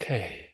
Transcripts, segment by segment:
Okay.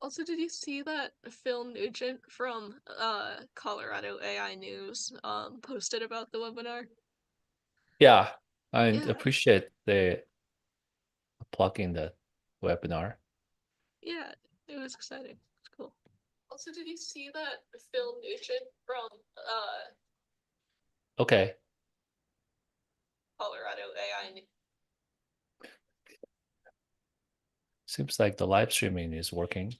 Also, did you see that Phil Nugent from Colorado AI News posted about the webinar? Yeah, I Yeah, appreciate the plugging the webinar. yeah, it was exciting. It's cool. Also, did you see that Phil Nugent from Okay. Colorado AI News? Seems like the live streaming is working.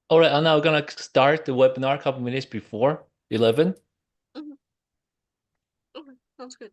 All right, I'm now gonna start the webinar a couple minutes before 11. Mhm. Okay, sounds good.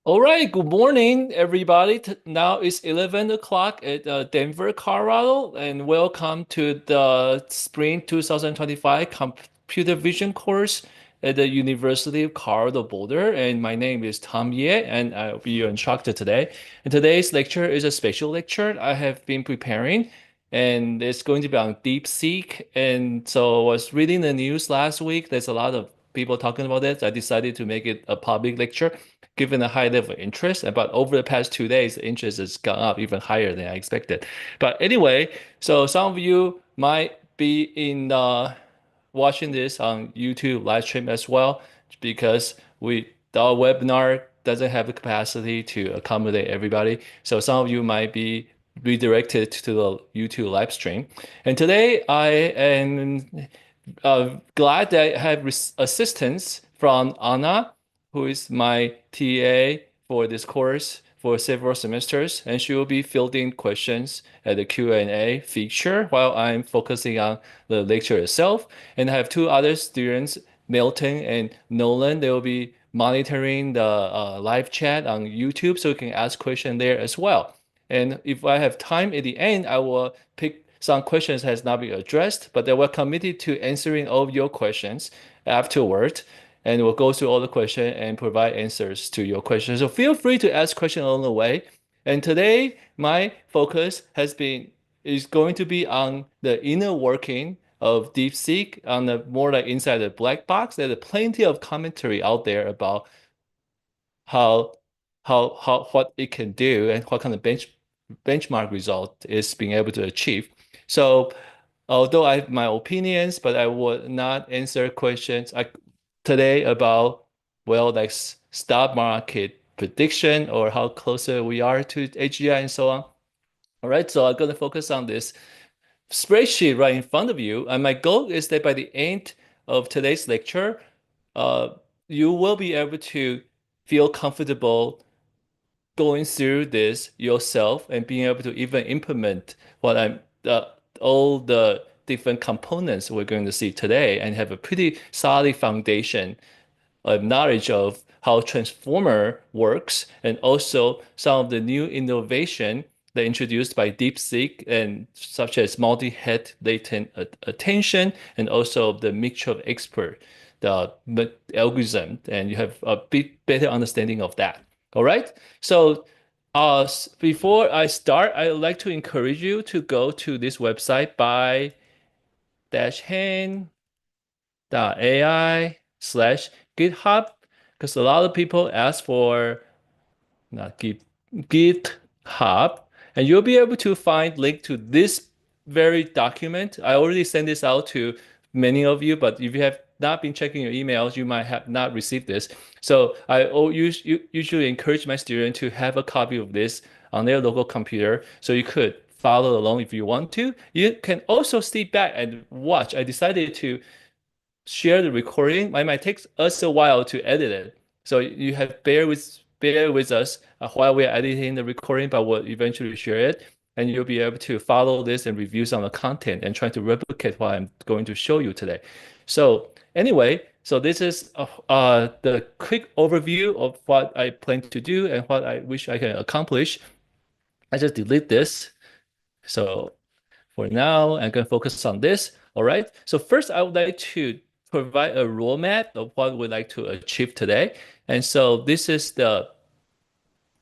All right, good morning, everybody. Now it's 11 o'clock at Denver, Colorado, and welcome to the Spring 2025 Computer Vision course at the University of Colorado Boulder. And my name is Tom Ye, and I'll be your instructor today. And today's lecture is a special lecture I have been preparing, and it's going to be on DeepSeek. And so I was reading the news last week. There's a lot of people talking about it. I decided to make it a public lecture given the high level of interest. But over the past 2 days, the interest has gone up even higher than I expected. But anyway, so some of you might be in watching this on YouTube live stream as well, because our webinar doesn't have the capacity to accommodate everybody. So some of you might be redirected to the YouTube live stream. And today I am glad that I have assistance from Anna, who is my TA for this course for several semesters, and she will be fielding questions at the Q&A feature while I'm focusing on the lecture itself. And I have two other students, Milton and Nolan. They will be monitoring the live chat on YouTube, so you can ask questions there as well. And if I have time at the end, I will pick some questions has not been addressed, but they were committed to answering all of your questions afterward. And we'll go through all the questions and provide answers to your questions. So feel free to ask questions along the way. And today, my focus is going to be on the inner working of DeepSeek, on the more like inside the black box. There's plenty of commentary out there about how what it can do and what kind of benchmark result is being able to achieve. So although I have my opinions, but I will not answer questions today about, well, like stock market prediction or how closer we are to AGI and so on. All right, so I'm going to focus on this spreadsheet right in front of you. And my goal is that by the end of today's lecture, uh, you will be able to feel comfortable going through this yourself and being able to even implement what all the different components we're going to see today and have a pretty solid foundation knowledge of how transformer works and also some of the new innovation that introduced by DeepSeek and such as multi-head latent attention and also the mixture of expert the algorithm, and you have a bit better understanding of that. All right. So before I start, I would like to encourage you to go to this website by -hand.ai/GitHub, because a lot of people ask for not GitHub, and you'll be able to find link to this very document. I already sent this out to many of you, but if you have not been checking your emails, you might have not received this. So I usually encourage my students to have a copy of this on their local computer, so you could follow along if you want to. You can also sit back and watch. I decided to share the recording. It might take us a while to edit it. So you have bear with us while we're editing the recording, but we'll eventually share it. And you'll be able to follow this and review some of the content and try to replicate what I'm going to show you today. So anyway, so this is the quick overview of what I plan to do and what I wish I can accomplish. I just delete this. So for now, I'm going to focus on this. All right. So first, I would like to provide a roadmap of what we'd like to achieve today. And so this is the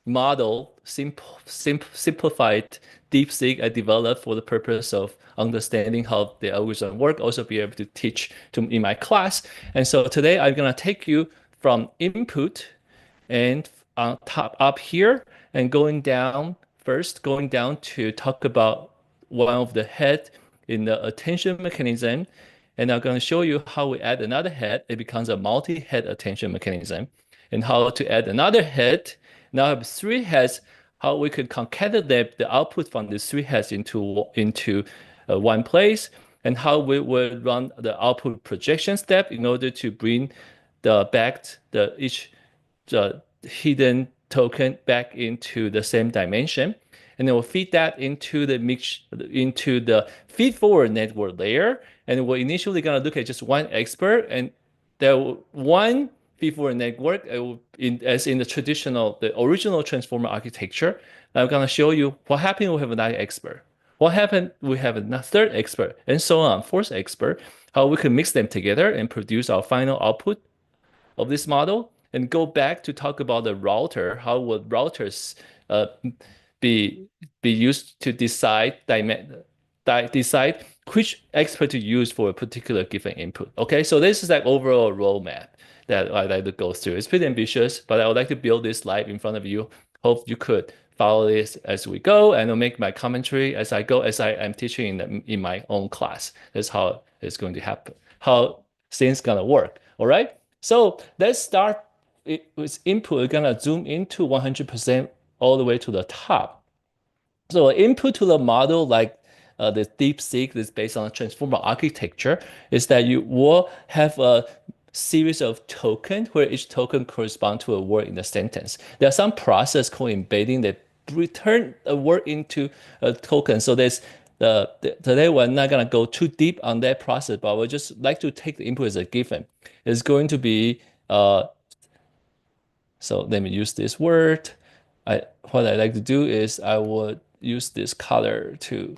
model, simplified DeepSeek I developed for the purpose of understanding how the algorithm work, also be able to teach in my class. And so today I'm going to take you from input and on top up here and going down first, going down to talk about one of the head in the attention mechanism. And I'm going to show you how we add another head. It becomes a multi-head attention mechanism. And how to add another head. Now I have three heads, how we could concatenate the output from these three heads into one place, and how we would run the output projection step in order to bring each the hidden token back into the same dimension. And then we'll feed that into the feed forward network layer. And we're initially going to look at just one expert, and there one feed forward network as in the original transformer architecture. I'm going to show you what happened. We have another expert. What happened? We have a third expert, and so on, fourth expert. How we can mix them together and produce our final output of this model, and go back to talk about the router. How would routers uh, be used to decide which expert to use for a particular given input? Okay, so this is like overall roadmap that I'd like to go through. It's pretty ambitious, but I would like to build this live in front of you. Hope you could follow this as we go, and I'll make my commentary as I go, as I am teaching in my own class. That's how it's going to happen, how things gonna work. All right. So let's start with input. We're gonna zoom into 100% all the way to the top. So input to the model, like the DeepSeek is based on transformer architecture, is that you will have a series of tokens where each token corresponds to a word in the sentence. There's some process called embedding that return a word into a token. So today we're not gonna go too deep on that process, but we'll just like to take the input as a given. It's going to be so let me use this word. What I like to do is I would use this color to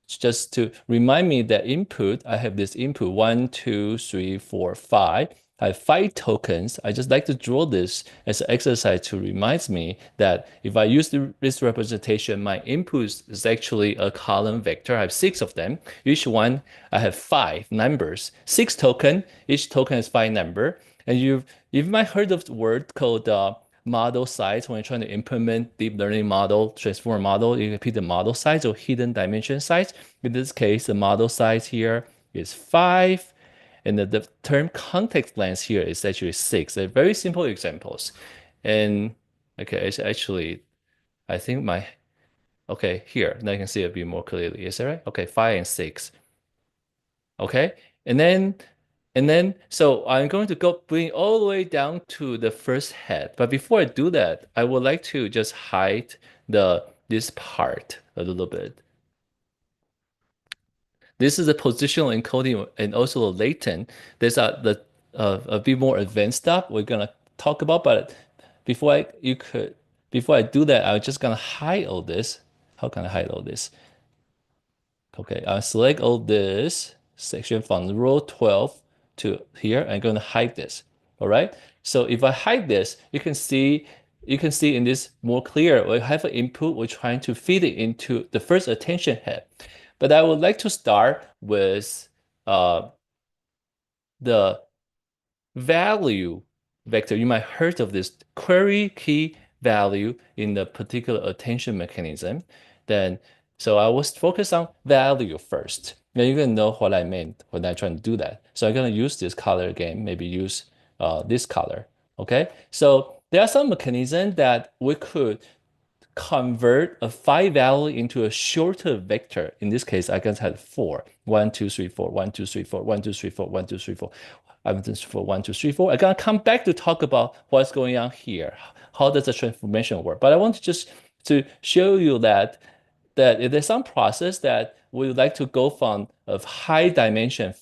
just to remind me that input, I have this input 1, 2, 3, 4, 5. I have 5 tokens. I just like to draw this as an exercise to remind me that if I use this representation, my input is actually a column vector. I have 6 of them. Each one, I have 5 numbers. 6 token. Each token is 5 number. And you might heard of the word called model size. When you're trying to implement deep learning model, transformer model, you can pick the model size or hidden dimension size. In this case, the model size here is 5, and the term context length here is actually 6. They're very simple examples. And okay, it's actually, I think okay, here, now you can see it a bit more clearly. Is that right? Okay, 5 and 6. Okay, and then, so I'm going to bring all the way down to the first head. But before I do that, I would like to just hide this part a little bit. This is the positional encoding and also the latent. There's a bit more advanced stuff we're gonna talk about. But before I do that, I'm just gonna hide all this. How can I hide all this? Okay, I'll select all this section from row 12 to here. I'm going to hide this. All right. So if I hide this, you can see in this more clear. We have an input. We're trying to feed it into the first attention head. But I would like to start with the value vector. You might heard of this query key value in the particular attention mechanism. So I was focused on value first. Now you're gonna know what I meant when I try to do that. So I'm gonna use this color again, maybe use this color. Okay. So there are some mechanisms that we could convert a 5 value into a shorter vector. In this case, I can have 4. 1, 2, 3, 4, 1, 2, 3, 4, 1, 2, 3, 4, 1, 2, 3, 4. I'm just for 1, 2, 3, 4. I'm gonna come back to talk about what's going on here. How does the transformation work? But I want to just to show you that there's some process that we would like to go from a higher dimension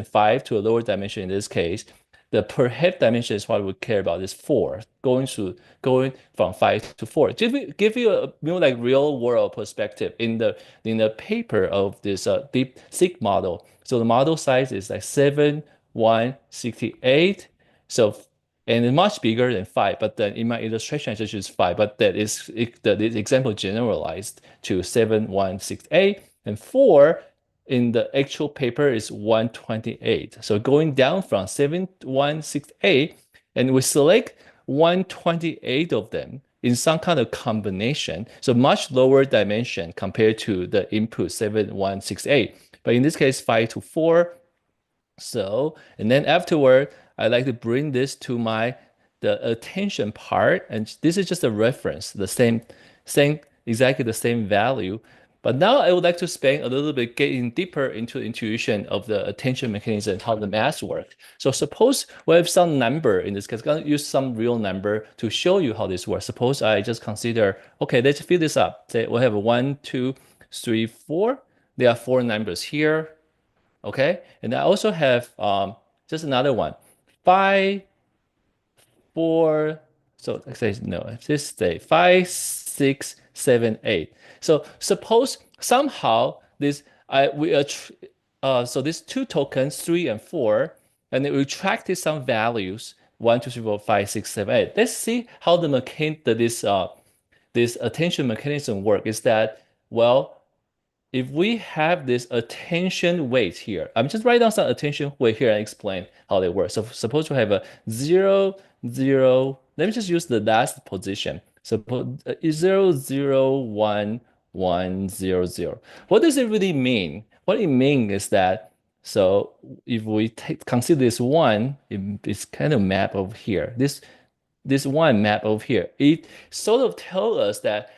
5 to a lower dimension in this case. The per head dimension is what we care about is 4, going from 5 to 4. Give you a like real world perspective in the paper of this DeepSeek model. So the model size is like 7,168. So and it's much bigger than 5, but then in my illustration I just use 5, but the example generalized to 7,168, and 4 in the actual paper is 128. So going down from 7,168, and we select 128 of them in some kind of combination, so much lower dimension compared to the input 7,168. But in this case, 5 to 4. So, and then afterward, I like to bring this to the attention part, and this is just a reference, exactly the same value. But now I would like to spend a little bit getting deeper into intuition of the attention mechanism and how the math works. So suppose we have some number in this case, I'm going to use some real number to show you how this works. Suppose I just consider, okay, let's fill this up. Say we have 1, 2, 3, 4. There are 4 numbers here. Okay, and I also have just another one, 5, 4. So let's say no, just say 5, 6, 7, 8. So suppose somehow this so these 2 tokens, 3 and 4, and it retracted some values 1, 2, 3, 4, 5, 6, 7, 8. Let's see how this attention mechanism work. Is that, well, if we have this attention weight here, I'm just write down some attention weight here and explain how they work. So suppose we have a 0, 0. Let me just use the last position. Suppose 0, 0, 1, 1, 0, 0. What does it really mean? What it means is that, so if we consider this 1, it's kind of map over here. This one map over here, it sort of tells us that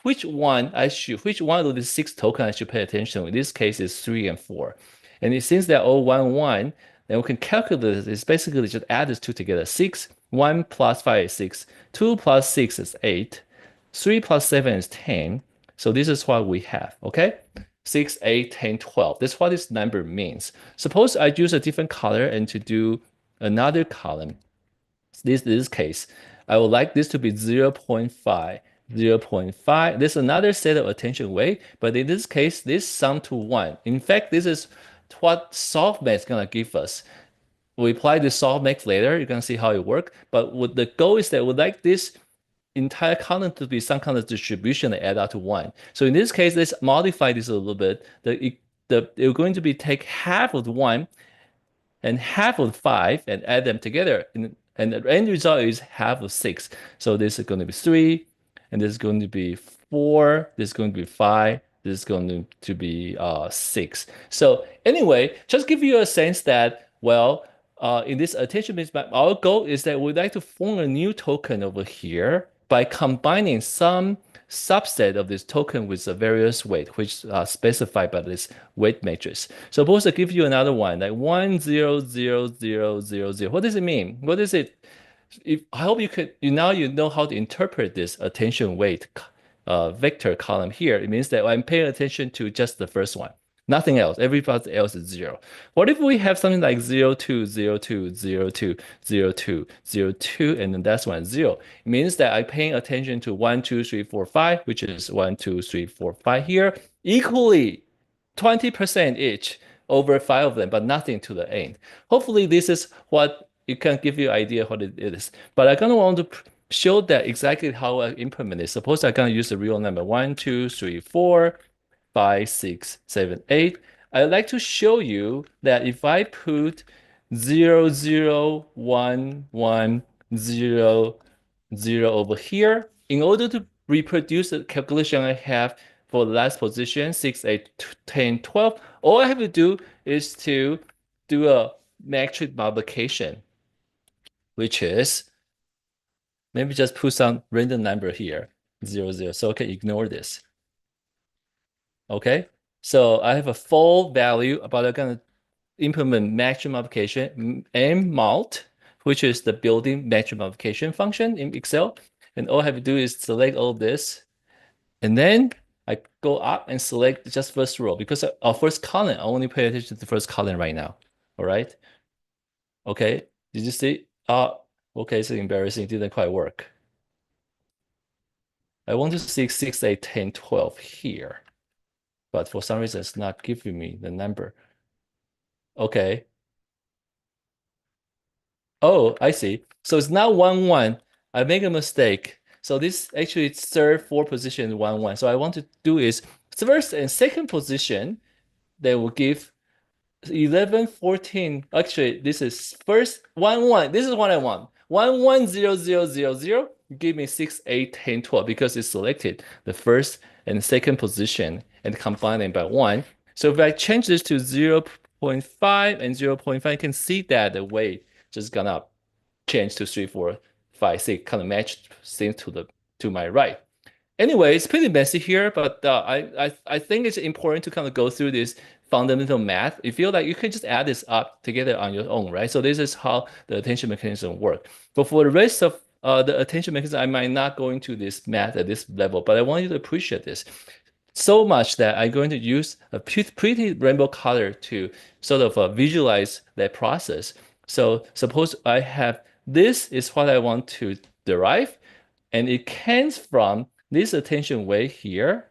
which one of these 6 tokens I should pay attention to. In this case, is 3 and 4. And since they're all 1, 1, then we can calculate this. Basically just add these 2 together. 6, 1 plus 5 is 6. 2 plus 6 is 8. 3 plus 7 is 10. So this is what we have, okay? 6, 8, 10, 12. That's what this number means. Suppose I use a different color and to do another column. This case, I would like this to be 0.5, 0.5. There's another set of attention weight, but in this case, this sum to 1. In fact, this is what softmax is going to give us. We apply the softmax later. You can see how it works. But what the goal is that we'd like this entire column to be some kind of distribution that add up to 1. So in this case, let's modify this a little bit. It's going to be take half of the 1 and half of 5 and add them together. And the end result is half of 6. So this is going to be 3, and this is going to be 4, this is going to be 5, this is going to be 6. So anyway, just give you a sense that, well, in this attention mismatch, our goal is that we'd like to form a new token over here by combining some subset of this token with a various weight, which are specified by this weight matrix. Suppose I give you another one, like 1, 0, 0, 0, 0, 0. What does it mean? What is it? I hope now you know how to interpret this attention weight vector column here. It means that I'm paying attention to just the first one. Nothing else. Everybody else is 0. What if we have something like 0, 2, 0, 2, 0, 2, 0, 2, 0, 2, and then that's 1, 0? It means that I'm paying attention to 1, 2, 3, 4, 5, which is 1, 2, 3, 4, 5 here, equally 20% each over 5 of them, but nothing to the end. Hopefully, this is what it can give you an idea what it is. But I'm going to want to show that exactly how I implement it. Suppose I'm going to use a real number 1, 2, 3, 4. 5, 6, 7, 8. I'd like to show you that if I put 0, 0, 1, 1, 0, 0 over here, in order to reproduce the calculation I have for the last position, 6, 8, 10, 12, all I have to do is to do a matrix multiplication, which is, maybe just put some random number here. 0, 0. So I can ignore this. Okay. So I have a full value, but I'm gonna implement matching modification mmult, which is the building matching modification function in Excel. And all I have to do is select all this. And then I go up and select just first row because our first column, I only pay attention to the first column right now. All right. Okay. Did you see? Okay, it's embarrassing. It didn't quite work. I want to see 6, 8, 10, 12 here. But for some reason, it's not giving me the number. Okay. Oh, I see. So it's not 1, 1. I make a mistake. So this actually it's third, fourth position, 1, 1. So I want to do is first and second position, they will give 11, 14. Actually, this is first 1, 1. This is what I want. 1, 1, 0, 0, 0, 0. Give me 6, 8, 10, 12 because it's selected the first and second position and combine them by 1. So if I change this to 0 0.5 and 0 0.5, you can see that the weight just gonna change to 3, 4, 5, 6, kind of match things to my right. Anyway, it's pretty messy here, but I think it's important to kind of go through this fundamental math. You feel like you can just add this up together on your own, right? So this is how the attention mechanism work. But for the rest of the attention mechanism, I might not go into this math at this level, but I want you to appreciate this so much that I'm going to use a pretty rainbow color to sort of visualize that process. So suppose I have this is what I want to derive, and it comes from this attention way here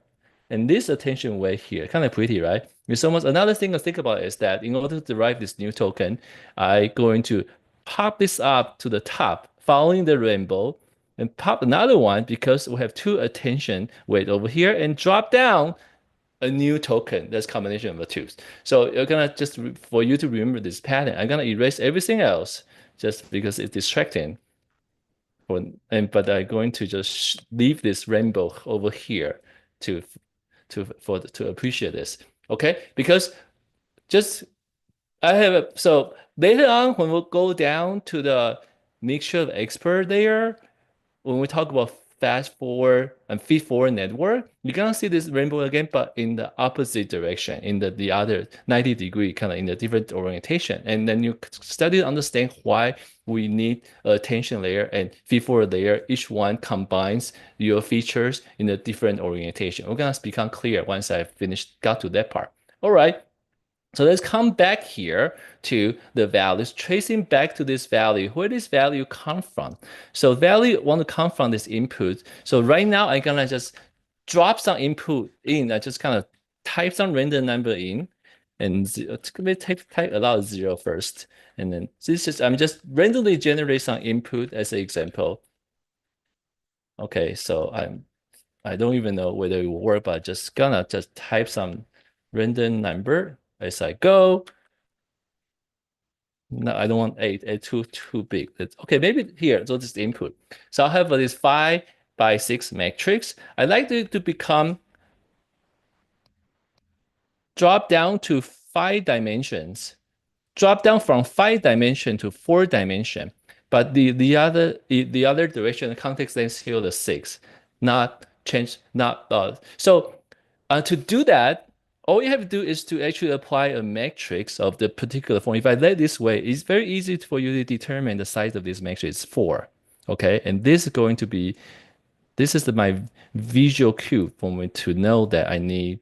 and this attention way here. Kind of pretty, right? It's almost another thing to think about is that in order to derive this new token, I'm going to pop this up to the top, following the rainbow, and pop another one because we have two attention weight over here and drop down a new token. That's combination of the two. So you're gonna just for you to remember this pattern, I'm gonna erase everything else just because it's distracting. But I'm going to just leave this rainbow over here to to appreciate this. Okay, because just I have so later on when we go down to the mixture of expert layer, when we talk about fast forward and feed forward network, you're gonna see this rainbow again, but in the opposite direction, in the other 90-degree, kind of in a different orientation. And then you study to understand why we need a attention layer and feed forward layer. Each one combines your features in a different orientation. We're gonna become clear once I got to that part. All right. So let's come back here to the values, tracing back to this value. Where does value come from? So value want to come from this input. So right now I'm gonna just drop some input in. I just kind of type some random number in, and type a lot of 0 first, and then this is I'm just randomly generate some input as an example. Okay, so I don't even know whether it will work, but just gonna just type some random number as I go. No, I don't want 8. 8 too big. Okay, maybe here. So this is the input. So I have this 5 by 6 matrix. I like to become drop down to 5 dimensions. Drop down from 5 dimension to 4 dimension. But the other direction, the context length is still the 6, not change, not so to do that, all you have to do is to actually apply a matrix of the particular form. If I let this way, it's very easy for you to determine the size of this matrix 4. Okay, and this is going to be my visual cue for me to know that I need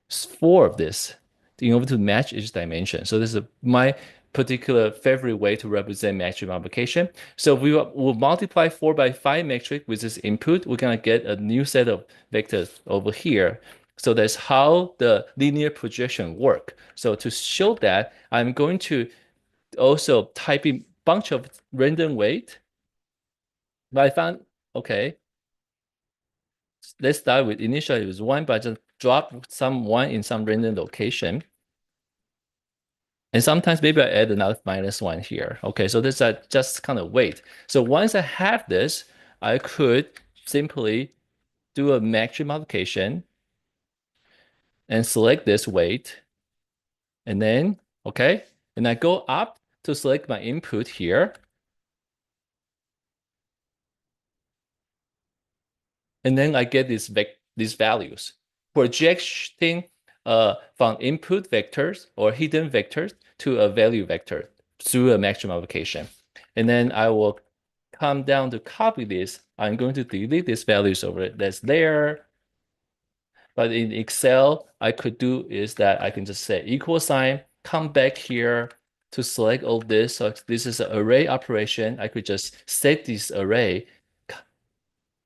4 of this in order to match each dimension. So this is my particular favorite way to represent matrix multiplication. So we'll multiply 4 by 5 matrix with this input. We're going to get a new set of vectors over here. So that's how the linear projection work. So to show that, I'm going to also type in bunch of random weight. But I found, okay, let's start with initially it was 1, but just drop some 1 in some random location. And sometimes maybe I add another -1 here. Okay, so this is just kind of weight. So once I have this, I could simply do a matrix multiplication and select this weight. And then, okay, and I go up to select my input here. and then I get these values, projecting from input vectors or hidden vectors to a value vector through a maximum application. And then I will come down to copy this. I'm going to delete these values over it that's there. But in Excel, I could do is that I can just say equal sign, come back here to select all this. So this is an array operation. I could just set this array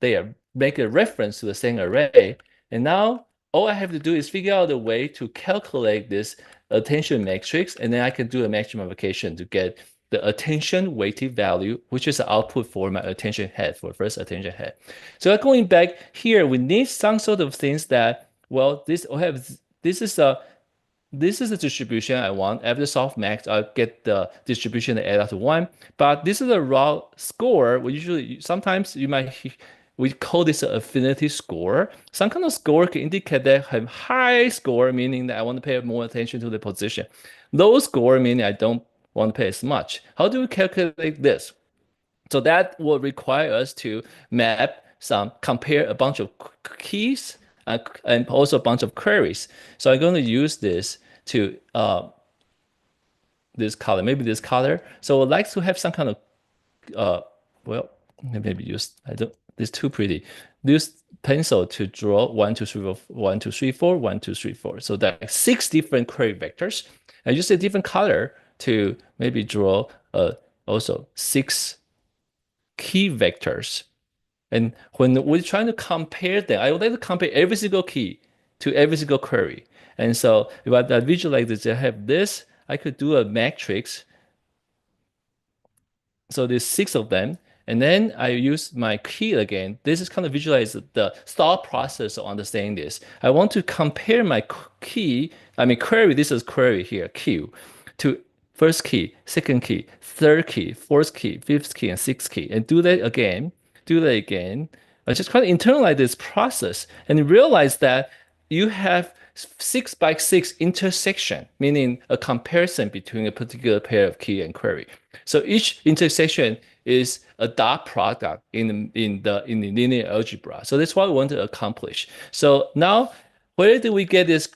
there, make a reference to the same array. And now all I have to do is figure out a way to calculate this attention matrix, and then I can do a maximum application to get the attention weighted value, which is the output for my attention head, for first attention head. So going back here, we need some sort of things that, well, this is the distribution I want. After softmax, I'll get the distribution that add up to 1. But this is a raw score. We usually, sometimes you might, we call this an affinity score. Some kind of score can indicate that I have high score, meaning that I want to pay more attention to the position. Low score, meaning I don't want to pay as much. How do we calculate this? So that will require us to compare a bunch of keys and also a bunch of queries. So I'm going to use this to this color, maybe this color. So I'd like to have some kind of well, maybe use I don't. It's too pretty. Use pencil to draw 1, 2, 3, 4, 1, 2, 3, 4, 1, 2, 3, 4. So that's 6 different query vectors. I use a different color to maybe draw also 6 key vectors. And when we're trying to compare them, I would like to compare every single key to every single query. And so if I visualize this, I have this, I could do a matrix. So there's 6 of them. And then I use my key again. This is kind of visualize the thought process of understanding this. I want to compare my query, this is query here, Q, to first key, second key, third key, fourth key, fifth key, and sixth key, and do that again, do that again. I just kind of internalize this process and realize that you have 6 by 6 intersection, meaning a comparison between a particular pair of key and query. So each intersection is a dot product in the linear algebra. So that's what we want to accomplish. So now, where do we get this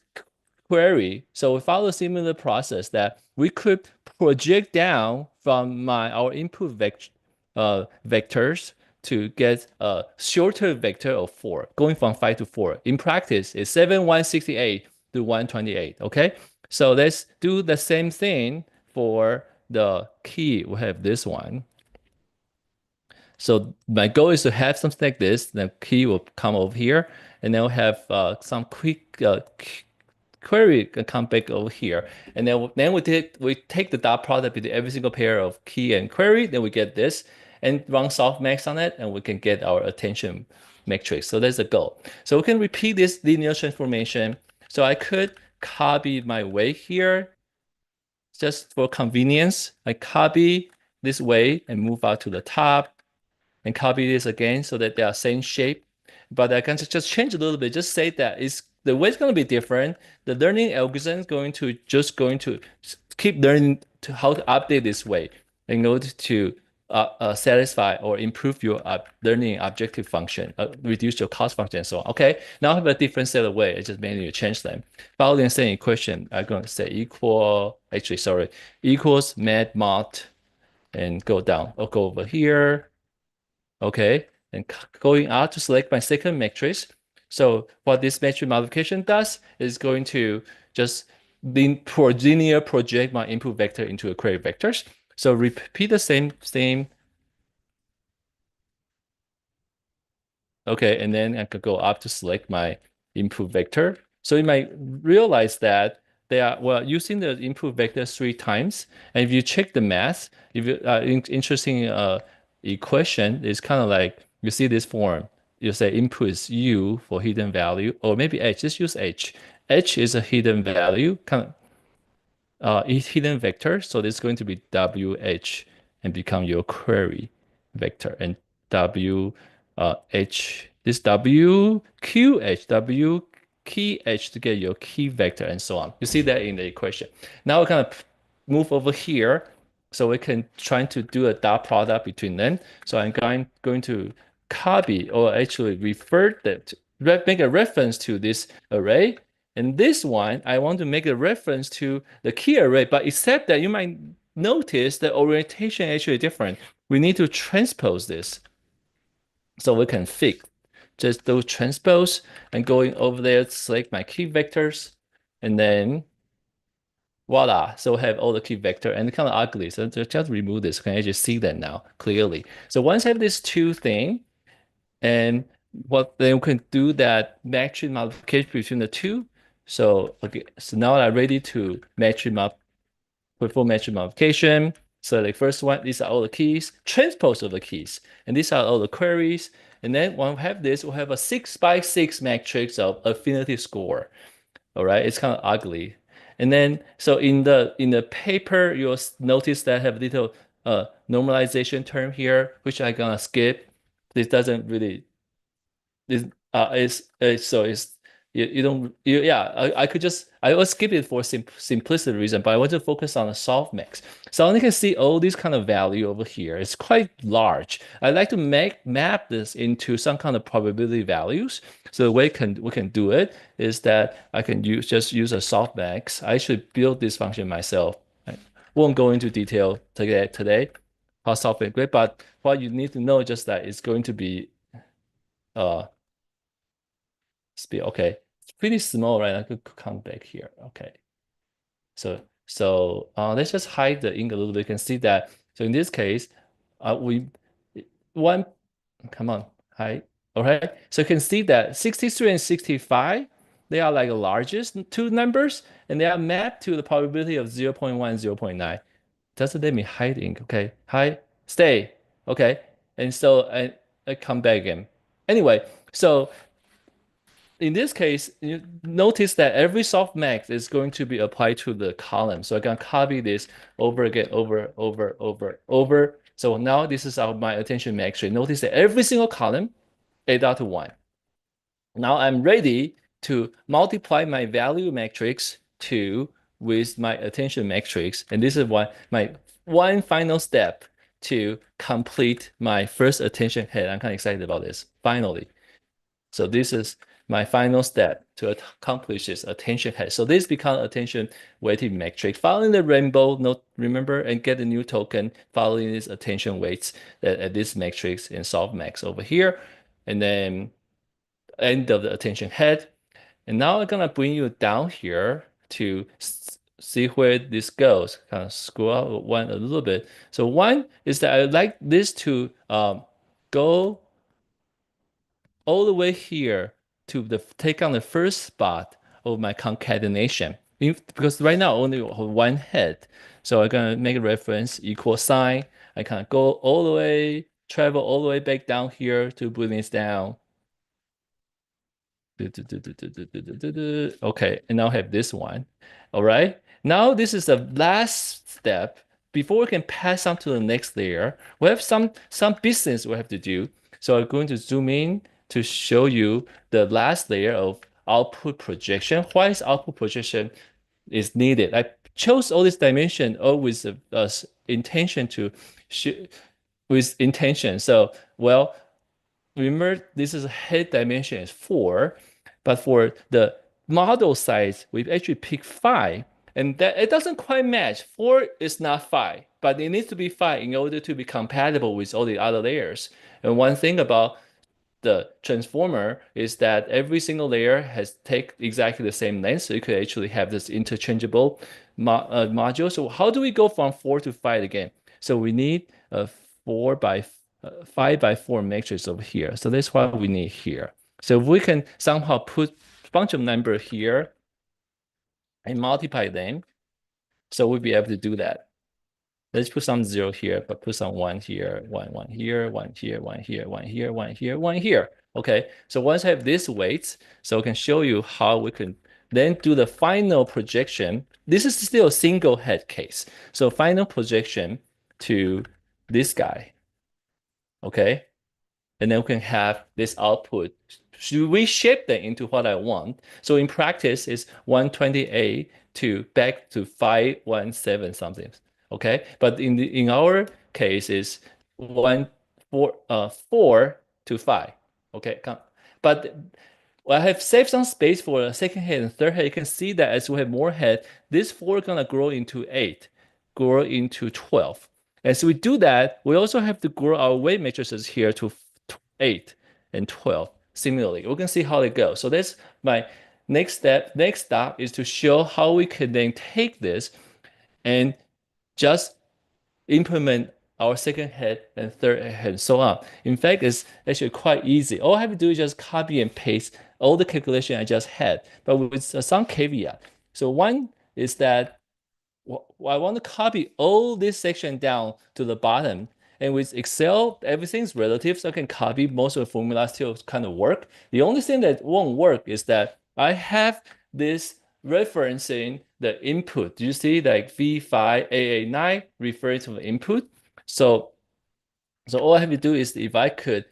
query? So we follow a similar process that we could project down from our input vectors to get a shorter vector of 4, going from 5 to 4. In practice, it's 7, 168 to 128, okay? So let's do the same thing for the key. We have this one. So my goal is to have something like this. The key will come over here, and then we'll have some quick query come back over here. And then we take the dot product between every single pair of key and query. Then we get this and run softmax on it, and we can get our attention matrix. So that's the goal. So we can repeat this linear transformation. So I could copy my way here just for convenience. I copy this way and move out to the top and copy this again so that they are same shape. But I can just change a little bit, just say that the way it's going to be different. The learning algorithm is going to keep learning to how to update this way in order to satisfy or improve your learning objective function, reduce your cost function, and so on. Okay, now I have a different set of way. I just manually change them. Following the same equation, I'm going to say equals mad mod and go down. I'll go over here. Okay, and going out to select my second matrix. So what this matrix modification does is going to just linear project my input vector into a query vectors. So repeat the same. Okay, and then I could go up to select my input vector. So you might realize that they are, well, using the input vector 3 times. And if you check the math, if you interesting equation, it's kind of like you see this form. You say input is U for hidden value, or maybe H. Just use H. H is a hidden value, kind of hidden vector. So this is going to be WH and become your query vector. And H, this WQH, W key H to get your key vector and so on. You see that in the equation. Now we're going to move over here so we can try to do a dot product between them. So I'm going to copy or actually refer that make a reference to this array. And this one, I want to make a reference to the key array, but except that you might notice the orientation actually different. We need to transpose this so we can fix just those transpose and going over there, select my key vectors, and then voila. So we have all the key vector and kind of ugly. So just remove this. Can I just see that now clearly? So once I have this two thing, and what then we can do that matrix modification between the two. So okay, so now I'm ready to perform matrix modification. So the first one, these are all the keys, transpose of the keys, and these are all the queries. And then when we have this, we'll have a 6x6 matrix of affinity score. All right, it's kind of ugly. And then so in the paper, you'll notice that I have little normalization term here, which I'm gonna skip. This doesn't really it's so it's you don't yeah I could just I will skip it for simplicity reason, but I want to focus on the softmax. So you can see all these kind of value over here. It's quite large. I like to map this into some kind of probability values. So the way we can do it is that I can just use a softmax. I should build this function myself. I won't go into detail today how softmax great, but what you need to know just that it's going to be uh speed. Okay, it's pretty small, right? I could come back here. Okay, so let's just hide the ink a little bit. You can see that. So in this case, we one. Come on, hide. All right. So you can see that 63 and 65, they are like the largest two numbers, and they are mapped to the probability of 0 0.1, 0 0.9. Doesn't let me hide ink. Okay, hide, stay. Okay, and so I come back again. Anyway, so in this case, you notice that every softmax is going to be applied to the column. So I can copy this over again, over. So now this is my attention matrix. Notice that every single column, A dot to 1. Now I'm ready to multiply my value matrix with my attention matrix. And this is my one final step to complete my first attention head. I'm kind of excited about this, finally. So this is my final step to accomplish this attention head. So this becomes attention weighted matrix. Following the rainbow, note, remember, and get the new token following this attention weights at this matrix in softmax over here. And then end of the attention head. And now I'm gonna bring you down here to see where this goes. Kind of scroll out one a little bit. So one is that I like this to go all the way here to take on the first spot of my concatenation. Because right now only one head. So I'm gonna make a reference equal sign. I can go all the way, travel all the way back down here to bring this down. Okay, and now I have this one. All right. Now this is the last step. Before we can pass on to the next layer, we have some business we have to do. So I'm going to zoom in to show you the last layer of output projection. Why is output projection is needed? I chose all this dimension all with intention to with intention. So well, remember this is head dimension is 4, but for the model size, we've actually picked 5. And that it doesn't quite match. 4 is not 5, but it needs to be 5 in order to be compatible with all the other layers. And one thing about the transformer is that every single layer has take exactly the same length, so you could actually have this interchangeable module. So how do we go from 4 to 5 again? So we need a 5 by 4 matrix over here. So that's what we need here. So if we can somehow put a bunch of number here and multiply them, so we'll be able to do that. Let's put some 0 here, but put some 1 here, 1 here, 1 here, 1 here, 1 here, 1 here, 1 here. Okay, so once I have these weights, so I can show you how we can then do the final projection. This is still a single head case. So final projection to this guy. Okay, and then we can have this output. Should we shape that into what I want? So in practice, it's 128 to back to 517 something. Okay, but in our case, is 4 to to 5. Okay, but I have saved some space for a second head and third head. You can see that as we have more head, this 4 gonna grow into 8, grow into 12. As we do that, we also have to grow our weight matrices here to 8 and 12. Similarly, we can see how it goes. So that's my next step. Next step is to show how we can then take this and just implement our second head and third head and so on. In fact, it's actually quite easy. All I have to do is just copy and paste all the calculation I just had, but with some caveat. So one is that I want to copy all this section down to the bottom. And with Excel, everything's relative, so I can copy most of the formulas still kind of work. The only thing that won't work is that I have this referencing the input. Do you see like V5AA9 referring to the input? So all I have to do is if I could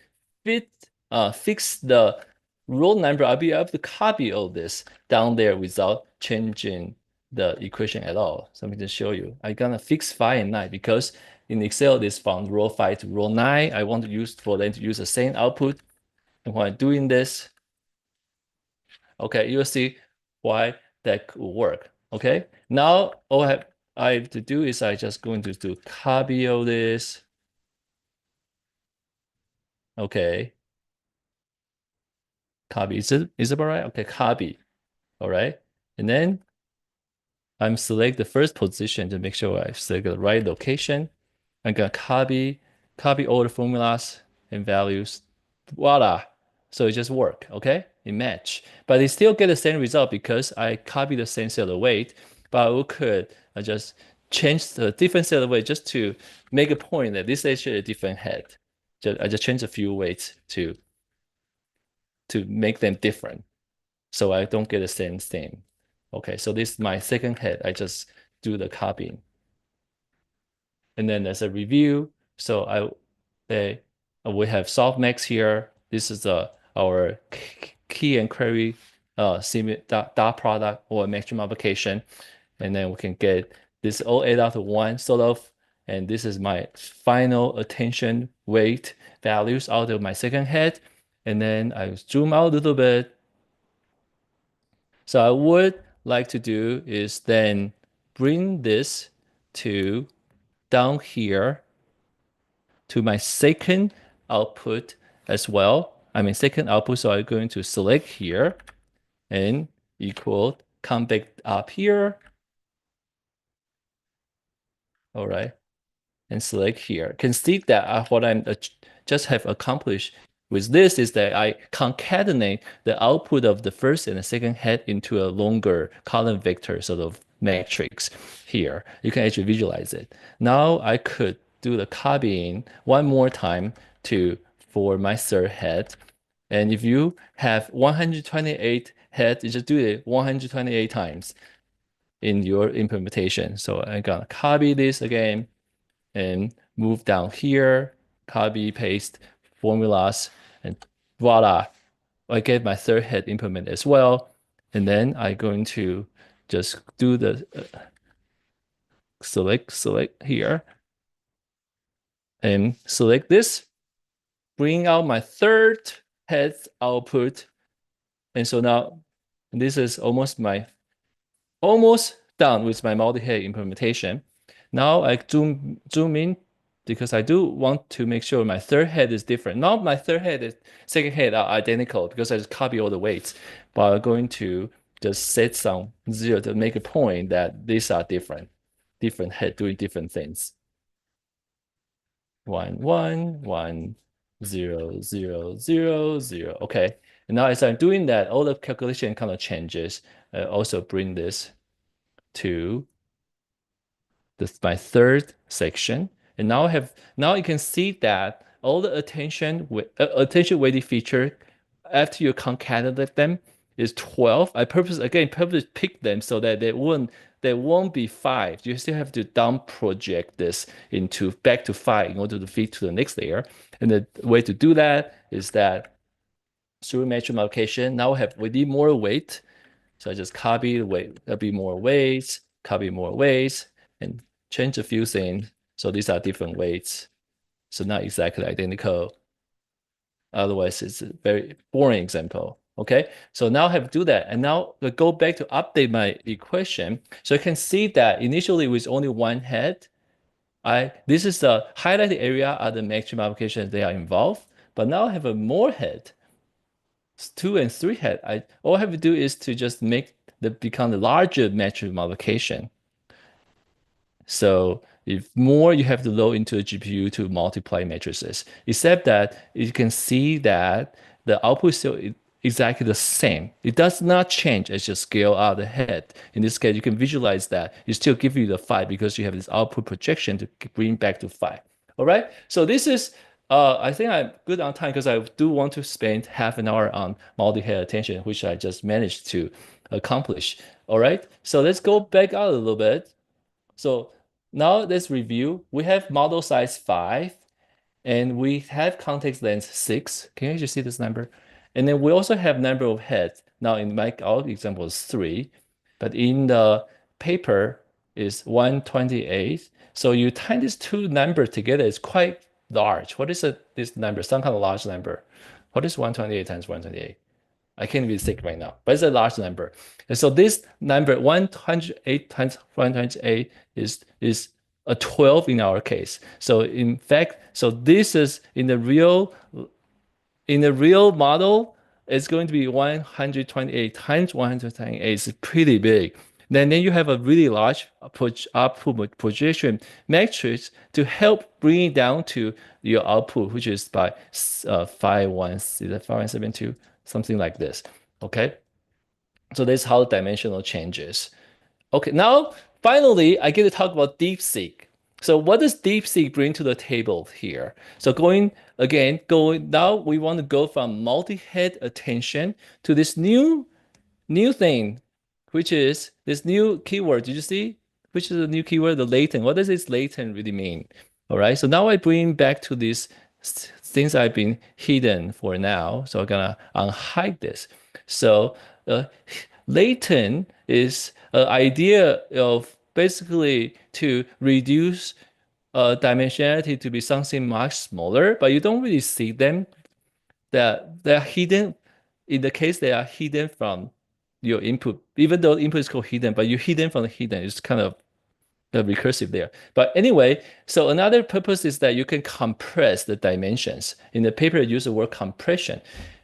fix the row number, I'll be able to copy all this down there without changing the equation at all. So let me just show you. I'm gonna fix 5 and 9 because in Excel, this from row 5 to row 9. I want to use for them to use the same output. And when I'm doing this, okay, you'll see why that could work. Okay, now all I have to do is I just going to do copy all this. Okay, copy. Is it about right? Okay, copy. All right, and then I'm select the first position to make sure I select the right location. I'm gonna copy all the formulas and values. Voila. So it just work, okay? It match. But it still get the same result because I copy the same set of weight, but we could just change the different set of weight just to make a point that this is actually a different head. I just change a few weights to make them different. So I don't get the same thing. Okay, so this is my second head. I just do the copying. And then as a review, so we have softmax here. This is our key and query dot product or maximum application. And then we can get this all add up to one sort of. And this is my final attention weight values out of my second head. And then I zoom out a little bit. So I would like to do is then bring this to down here to my second output as well. I mean, second output, so I'm going to select here and equal, come back up here. All right, and select here. Can see that what I'm just have accomplished with this is that I concatenate the output of the first and the second head into a longer column vector sort of matrix here. You can actually visualize it. Now I could do the copying one more time for my third head. And if you have 128 heads, you just do it 128 times in your implementation. So I'm gonna copy this again and move down here, copy, paste formulas, and voila, I get my third head implement as well. And then I'm going to just do the select here and select this, bring out my third head output. And so now this is almost done with my multi-head implementation. Now I zoom in because I do want to make sure my third head is different. Now my third head and second head are identical because I just copy all the weights, but I'm going to just set some 0 to make a point that these are different head doing different things. 1, 1, 1, 0, 0, 0, 0. Okay. And now as I'm doing that, all the calculation kind of changes. I also bring this to my third section. And now you can see that all the attention weighted feature after you concatenate them is 12. I purposely pick them so that they won't be 5. You still have to down project this into back to 5 in order to feed to the next layer. And the way to do that is that through measure multiplication, now we need more weight. So I just copy the weight, there'll be more weights, copy more weights, and change a few things. So these are different weights. So not exactly identical. Otherwise, it's a very boring example. Okay, so now I have to do that. And now I go back to update my equation. So you can see that initially with only one head, this is the highlighted area are the maximum applications they are involved. But now I have a more head, two and three head. All I have to do is to just make become the larger metric multiplication. So if more, you have to load into a GPU to multiply matrices, except that you can see that the output is still exactly the same. It does not change as you scale out ahead. In this case, you can visualize that it still give you the 5 because you have this output projection to bring back to 5. All right. So this is, I think I'm good on time because I do want to spend half an hour on multi-head attention, which I just managed to accomplish. All right. So let's go back out a little bit. So now let's review. We have model size 5, and we have context length 6. Can you just see this number? And then we also have number of heads. Now in our example is 3, but in the paper is 128. So you times these two numbers together, it's quite large. What is this number? Some kind of large number. What is 128 times 128? I can't be sick right now, but it's a large number. And so this number 108 times 128 is a 12 in our case. So in fact, so this is in the real model, it's going to be 128 times 128 is pretty big. Then you have a really large output projection matrix to help bring it down to your output, which is by 5172, something like this. Okay, so this is how the dimensional changes. Okay, now finally, I get to talk about DeepSeek. So what does DeepSeek bring to the table here? So going now, we want to go from multi-head attention to this new thing, which is this new keyword. Did you see? Which is the new keyword, the latent. What does this latent really mean? All right. So now I bring back to these things I've been hidden for now. So I'm gonna unhide this. So latent is an idea of basically to reduce dimensionality to be something much smaller, but you don't really see them. That they're hidden. In the case they are hidden from your input, even though input is called hidden, but you're hidden from the hidden. It's kind of recursive there. But anyway, so another purpose is that you can compress the dimensions. In the paper, you use the word compression.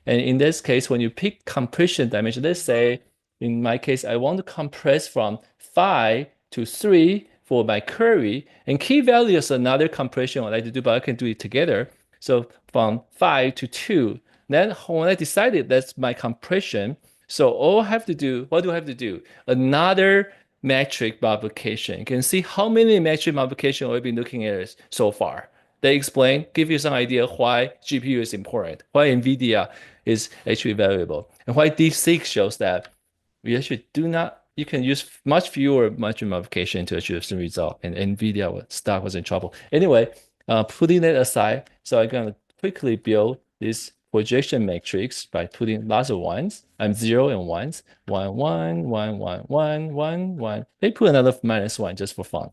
And in this case, when you pick compression dimension, let's say in my case, I want to compress from 5 to 3 for my query. And key value is another compression I like to do, but I can do it together. So from 5 to 2. Then when I decided that's my compression, so all I have to do, what do I have to do? Another metric multiplication. You can see how many metric multiplication we've been looking at so far. They explain, give you some idea why GPU is important, why NVIDIA is actually valuable, and why DeepSeek shows that we actually do not, you can use much fewer metric multiplication to achieve the same result, and NVIDIA stock was in trouble. Anyway, putting that aside, so I'm going to quickly build this projection matrix by putting lots of ones. I'm 0 and ones. 1, 1, 1, 1, 1, 1, 1. They put another -1 just for fun.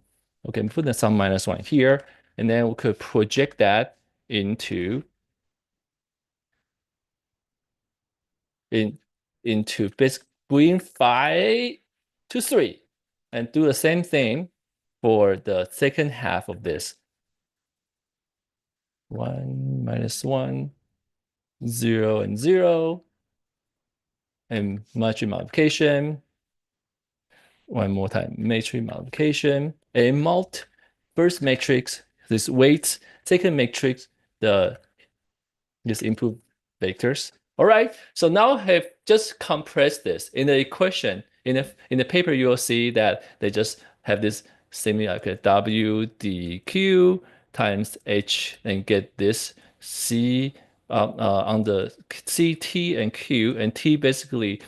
Okay, put some -1 here, and then we could project that into between 5 to 3, and do the same thing for the second half of this. 1 -1. 0 and 0, and matrix multiplication. One more time, matrix multiplication, and first matrix, this weight, second matrix, this input vectors. All right, so now I have just compressed this in the equation. In the paper, you will see that they just have this similar like W dq times H and get this C on the C, T, and Q, and T basically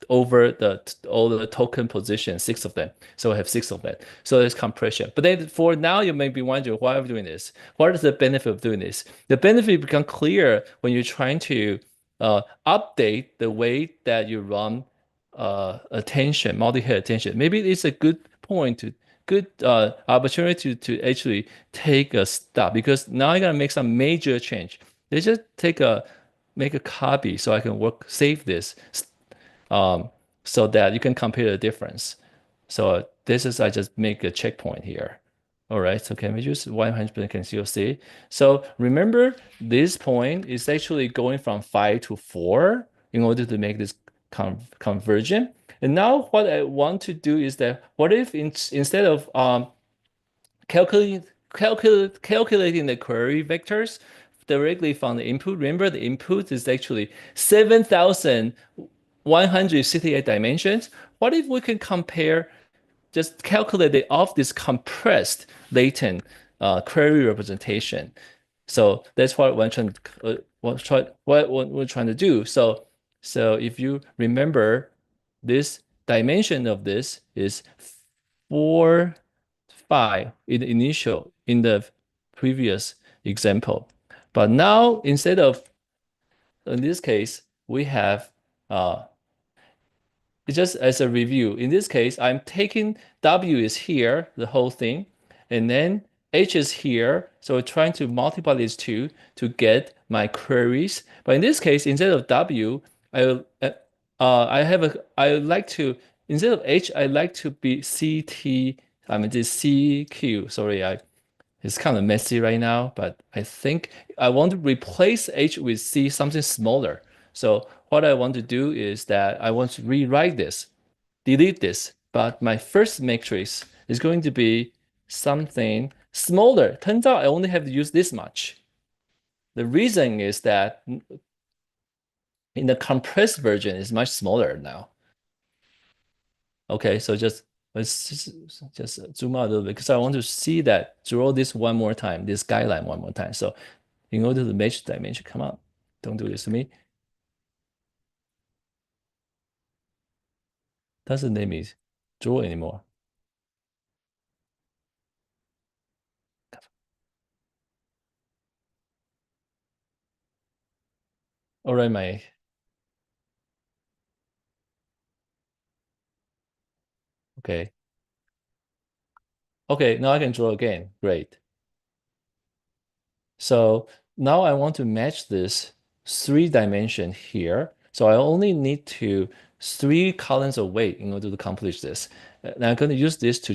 all the token position, 6 of them. So I have 6 of that. So there's compression. But then for now, you may be wondering why I'm doing this. What is the benefit of doing this? The benefit becomes clear when you're trying to update the way that you run attention, multi-head attention. Maybe it's a good point to good opportunity to actually take a stop, because now I'm gonna make some major change. Let's just take a make a copy so I can save this um, so that you can compare the difference. So this is, I just make a checkpoint here. All right, so can we use 100% can still see? So remember, this point is actually going from 5 to 4 in order to make this conversion. And now what I want to do is that, what if instead of calculating calculating the query vectors directly from the input. Remember, the input is actually 7,168 dimensions. What if we can compare, just calculate it off this compressed latent query representation? So that's what we're trying what we're trying to do. So if you remember, this dimension of this is 4, 5 in the initial in the previous example. But now instead of, in this case, we have it's just as a review. In this case, I'm taking W is here, the whole thing, and then H is here. So we're trying to multiply these two to get my queries. But in this case, instead of W, I like to, instead of H, I like to be CT, I mean this CQ. Sorry, it's kind of messy right now, but I think I want to replace H with C, something smaller. So what I want to do is that I want to rewrite this, delete this, but my first matrix is going to be something smaller. Turns out I only have to use this much. The reason is that in the compressed version, it's much smaller now. Okay, so let's just zoom out a little bit because I want to see that, draw this one more time, this guideline one more time. So in order to match the dimension, come on, don't do this to me. Doesn't let me draw anymore. All right, okay. Okay, now I can draw again. Great. So now I want to match this 3 dimension here. So I only need to 3 columns of weight in order to accomplish this. And I'm going to use this to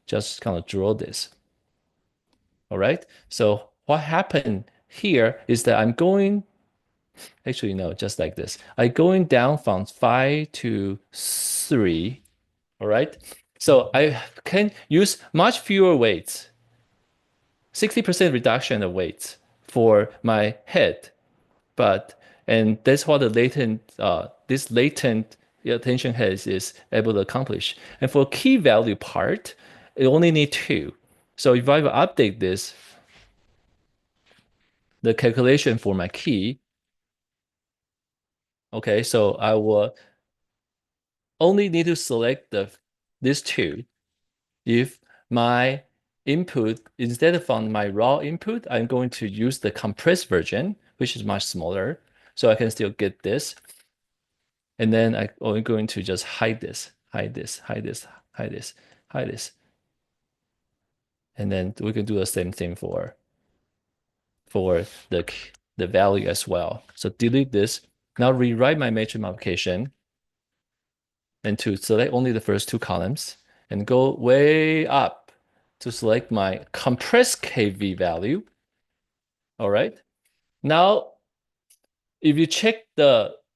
just kind of draw this. All right. So what happened here is that I'm going, actually, no, just like this. I'm going down from 5 to 3. All right. So I can use much fewer weights, 60% reduction of weights for my head. And that's what the this latent attention head is able to accomplish. And for key value part, it only need 2. So if I update this, the calculation for my key, okay, so I will only need to select these 2 if my input, instead of from my raw input, I'm going to use the compressed version, which is much smaller. So I can still get this. And then I'm going to just hide this, hide this, hide this, hide this, hide this. And then we can do the same thing for the value as well. So delete this. Now rewrite my matrix modification and to select only the first 2 columns and go way up to select my compressed KV value. All right. Now, if you check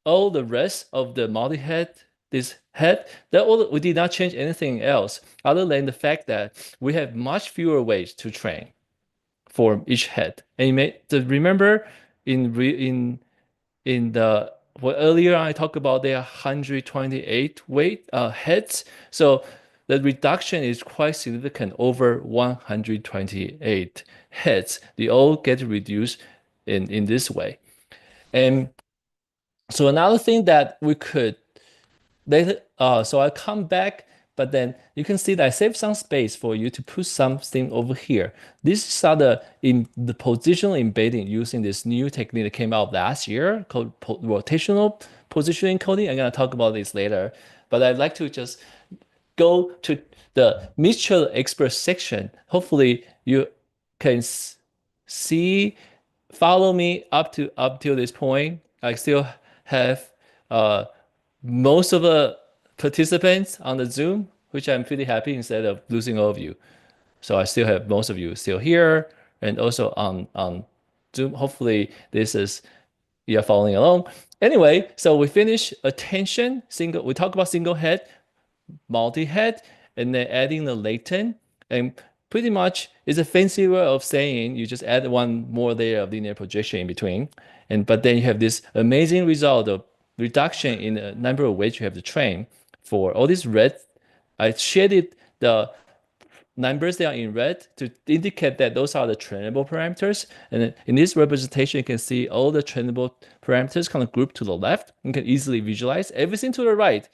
all the rest of the multi-head, this head, we did not change anything else other than the fact that we have much fewer ways to train for each head. And you may remember in the well, earlier I talked about there are 128 heads. So the reduction is quite significant, over 128 heads. They all get reduced in this way. And so another thing that we could later, so I come back, but then you can see that I save some space for you to put something over here. These are the positional embedding using this new technique that came out last year called rotational position encoding. I'm gonna talk about this later, but I'd like to just go to the mutual expert section. Hopefully you can see, follow me up till this point. I still have uh, most of the participants on the Zoom, which I'm pretty happy instead of losing all of you. So I still have most of you still here and also on Zoom. Hopefully this is you're following along. Anyway, so we finish attention, single, we talk about single head, multi-head, and then adding the latent. And pretty much it's a fancy way of saying you just add one more layer of linear projection in between. And but then you have this amazing result of reduction in the number of weights you have to train for all these red. I shaded the numbers that are in red to indicate that those are the trainable parameters. And in this representation, you can see all the trainable parameters kind of grouped to the left. You can easily visualize everything to the right.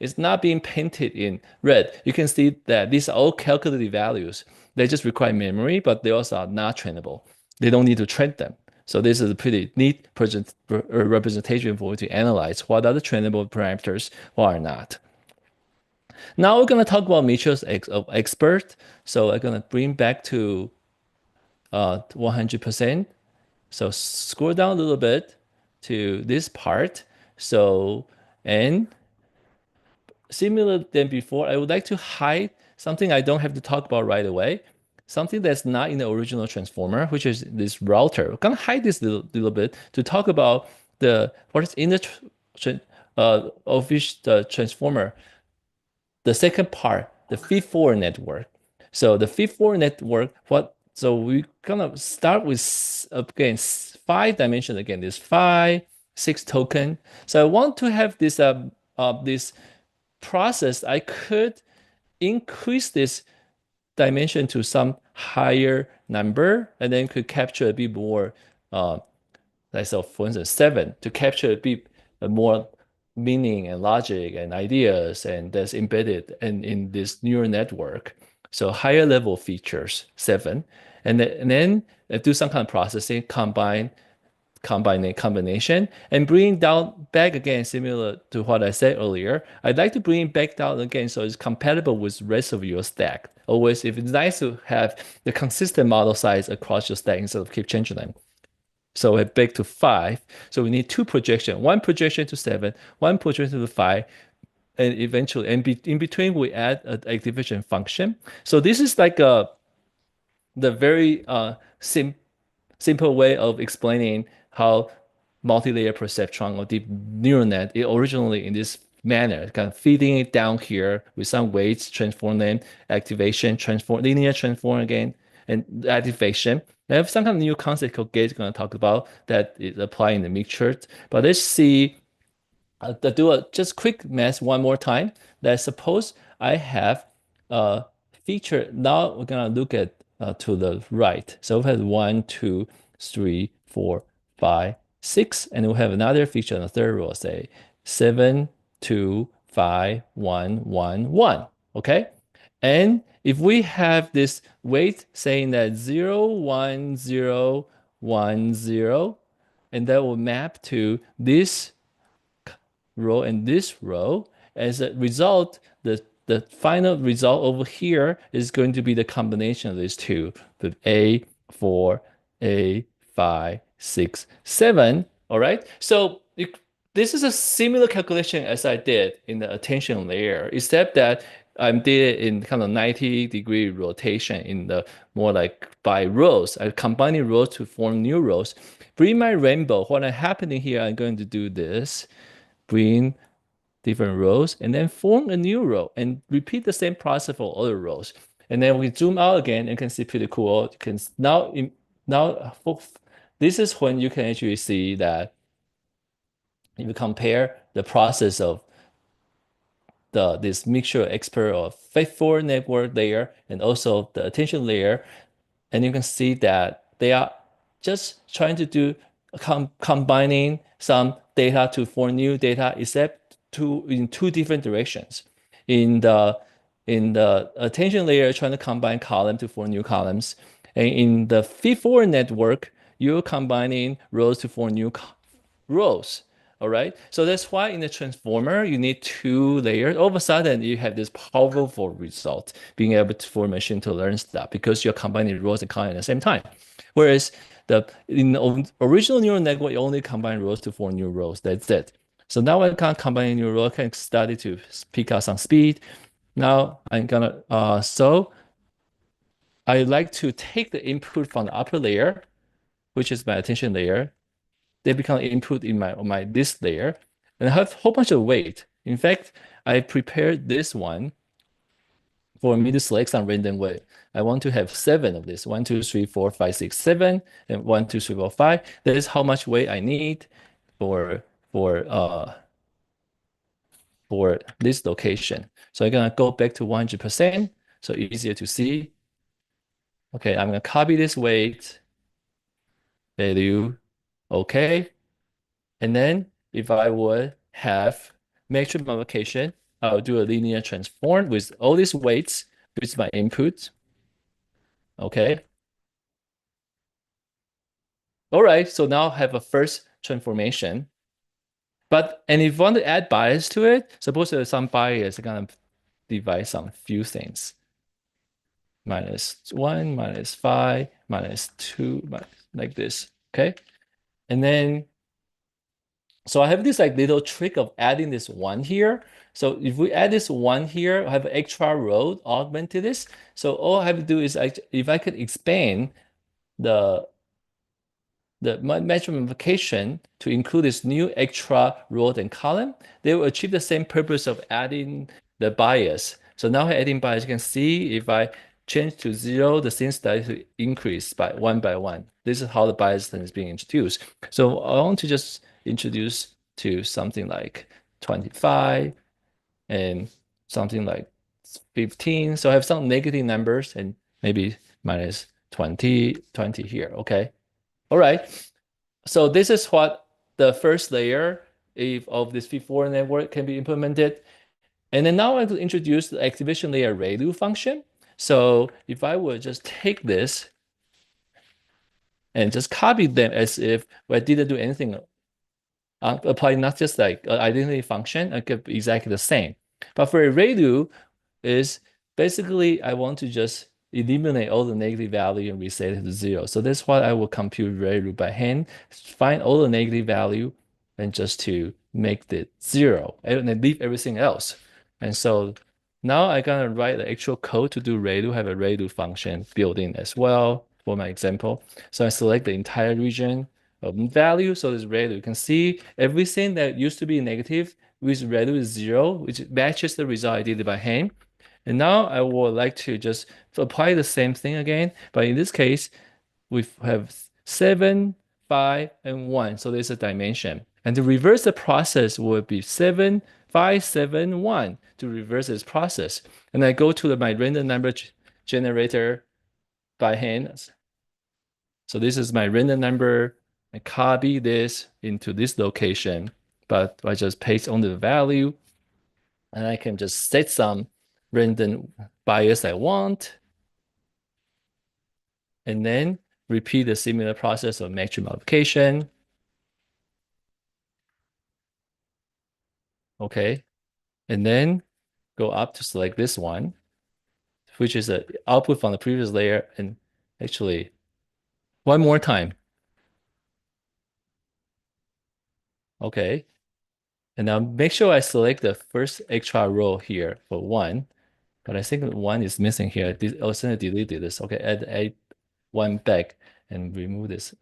It's not being painted in red. You can see that these are all calculated values. They just require memory, but they also are not trainable. They don't need to train them. So this is a pretty neat representation for you to analyze what are the trainable parameters, what are not. Now we're going to talk about matrix of expert. So I'm going to bring back to 100%. So scroll down a little bit to this part. So, and similar than before, I would like to hide something I don't have to talk about right away. Something that's not in the original transformer, which is this router. We're going to hide this little bit to talk about what is in the official transformer. The second part, the feed-forward network. So the feed-forward network, so we kind of start with, again, 5 dimensions again, this 5, 6 token. So I want to have this process. I could increase this dimension to some higher number and then could capture a bit more, like so for instance, 7 to capture a bit more meaning and logic and ideas and that's embedded in this neural network. So higher level features, 7. And then do some kind of processing, combination, and bring down back again, similar to what I said earlier. I'd like to bring it back down again so it's compatible with the rest of your stack. Always, if it's nice to have the consistent model size across your stack instead of keep changing them. So we're back to 5. So we need 2 projection, 1 projection to 7, 1 projection to 5, and eventually, and in between, we add an activation function. So this is like the very simple way of explaining how multi-layer perceptron or deep neural net is originally in this manner, kind of feeding it down here with some weights, transform them, activation, transform, linear transform again, and activation. I have some kind of new concept called gate going to talk about that is applied in the mixture. But let's see, do a just quick math one more time. That suppose I have a feature. Now we're going to look at to the right. So we have 1, 2, 3, 4, 5, 6, and we have another feature in the third row, say 7, 2, 5, 1, 1, 1. Okay. And if we have this weight saying that 0, 1, 0, 1, 0, and that will map to this row and this row, as a result, the final result over here is going to be the combination of these two, the A4, A5, 6, 7. All right. So this is a similar calculation as I did in the attention layer, except that I did it in kind of 90-degree rotation in the more like by rows. I'm combining rows to form new rows. Bring my rainbow. What is happening here, I'm going to do this. Bring different rows and then form a new row and repeat the same process for other rows. And then we zoom out again and can see pretty cool. You can now this is when you can actually see that if you compare the process of this mixture expert of feed-forward network layer and also the attention layer, and you can see that they are just trying to do combining some data to form new data, except in 2 different directions. In the attention layer, trying to combine column to form new columns, and in the feed-forward network, you're combining rows to form new rows. All right. So that's why in the transformer, you need 2 layers. All of a sudden, you have this powerful result, being able for machine to learn stuff because you're combining rows and columns at the same time. Whereas In the original neural network, you only combine rows to form new rows. That's it. So now I can combine new rows, I can study to pick out some speed. Now I'm gonna so I like to take the input from the upper layer, which is my attention layer. They become input in my this layer, and I have a whole bunch of weight. In fact, I prepared this one for me to select some random weight. I want to have 7 of this. 1, 2, 3, 4, 5, 6, 7, and 1, 2, 3, 4, 5. That is how much weight I need for for uh for this location. So I'm gonna go back to 100%, so easier to see. Okay, I'm gonna copy this weight value. Okay, and then if I would have matrix multiplication, I'll do a linear transform with all these weights with my input. Okay. All right, so now I have a first transformation. And if you want to add bias to it, suppose there's some bias, you're gonna divide some few things. -1, -5, -2, like this. Okay. And then so I have this like little trick of adding this 1 here. So if we add this 1 here, I have an extra row augment to this. So all I have to do is if I could expand the measurement multiplication to include this new extra row and column, they will achieve the same purpose of adding the bias. So now adding bias, you can see if I change to 0, the thing starts to increase by 1 by 1. This is how the bias then is being introduced. So I want to just introduce to something like 25 and something like 15. So I have some negative numbers and maybe -20 here. Okay. All right. So this is what the first layer of this V4 network can be implemented. And then now I will introduce the activation layer ReLU function. So if I would just take this and just copy them as if I didn't do anything, apply not just like identity function, I get exactly the same. But for a ReLU is basically I want to just eliminate all the negative value and reset it to 0. So that's why I will compute ReLU by hand, find all the negative value and just to make it 0 and then leave everything else. And so now I'm gonna write the actual code to do ReLU, have a ReLU function built in as well for my example. So I select the entire region of value. So this ReLU, you can see everything that used to be negative with ReLU is 0, which matches the result I did by hand. And now I would like to just apply the same thing again, but in this case, we have 7, 5, and 1. So there's a dimension. And to reverse the process would be 7, 5, 7, 1 to reverse this process. And I go to my random number generator by hand. So this is my random number. I copy this into this location, but I just paste on the value and I can just set some random bias I want, and then repeat the similar process of matrix multiplication. Okay, and then go up to select this one, which is the output from the previous layer, and actually one more time. Okay, and now make sure I select the first extra row here for 1. But I think 1 is missing here. I also deleted this. Okay, add 1 back and remove this.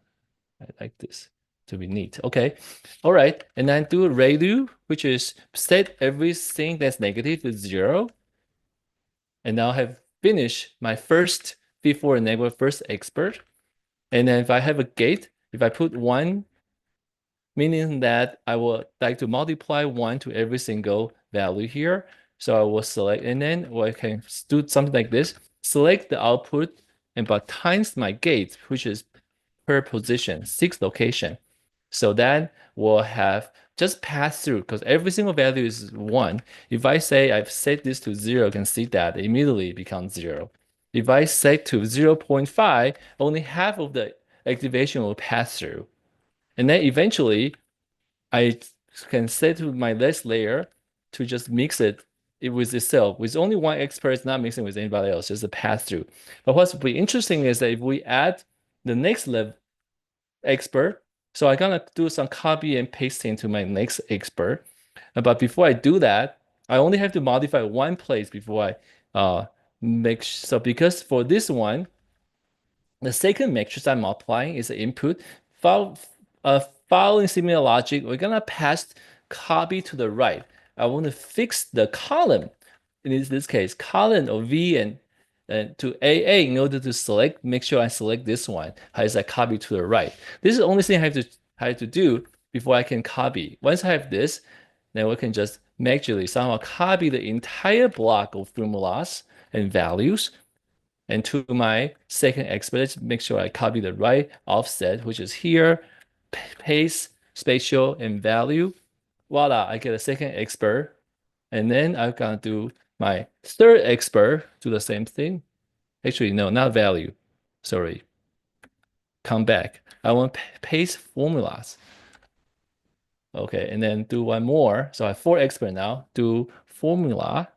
I like this to be neat. Okay, all right. And then do ReLU, which is set everything that's negative to 0. And now I have finished my first V4 enable first expert. And then if I have a gate, if I put 1, meaning that I would like to multiply 1 to every single value here. So I will select, and then I can do something like this. Select the output and but times my gate, which is per position, 6 location. So that will have just pass through because every single value is 1. If I say I've set this to 0, you can see that it immediately becomes 0. If I set to 0.5, only half of the activation will pass through. And then eventually I can set to my last layer to just mix it with itself. With only one expert, it's not mixing with anybody else, just a pass through. But what's be interesting is that if we add the next level, expert. So I'm gonna do some copy and pasting to my next expert. But before I do that, I only have to modify one place before I so because for this one, the second matrix I'm multiplying is the input. File, following similar logic, we're gonna pass copy to the right. I want to fix the column. In this case, column of V and to AA in order to select, make sure I select this one as I copy to the right. This is the only thing I have to do before I can copy. Once I have this, then we can just magically somehow copy the entire block of formulas and values and to my second expert, let's make sure I copy the right offset, which is here, paste, spatial, and value. Voila, I get a second expert. And then I'm gonna do my third expert, do the same thing. Actually, no, not value. Sorry. Come back. I want paste formulas. Okay, and then do one more. So I have four expert now. Do formula.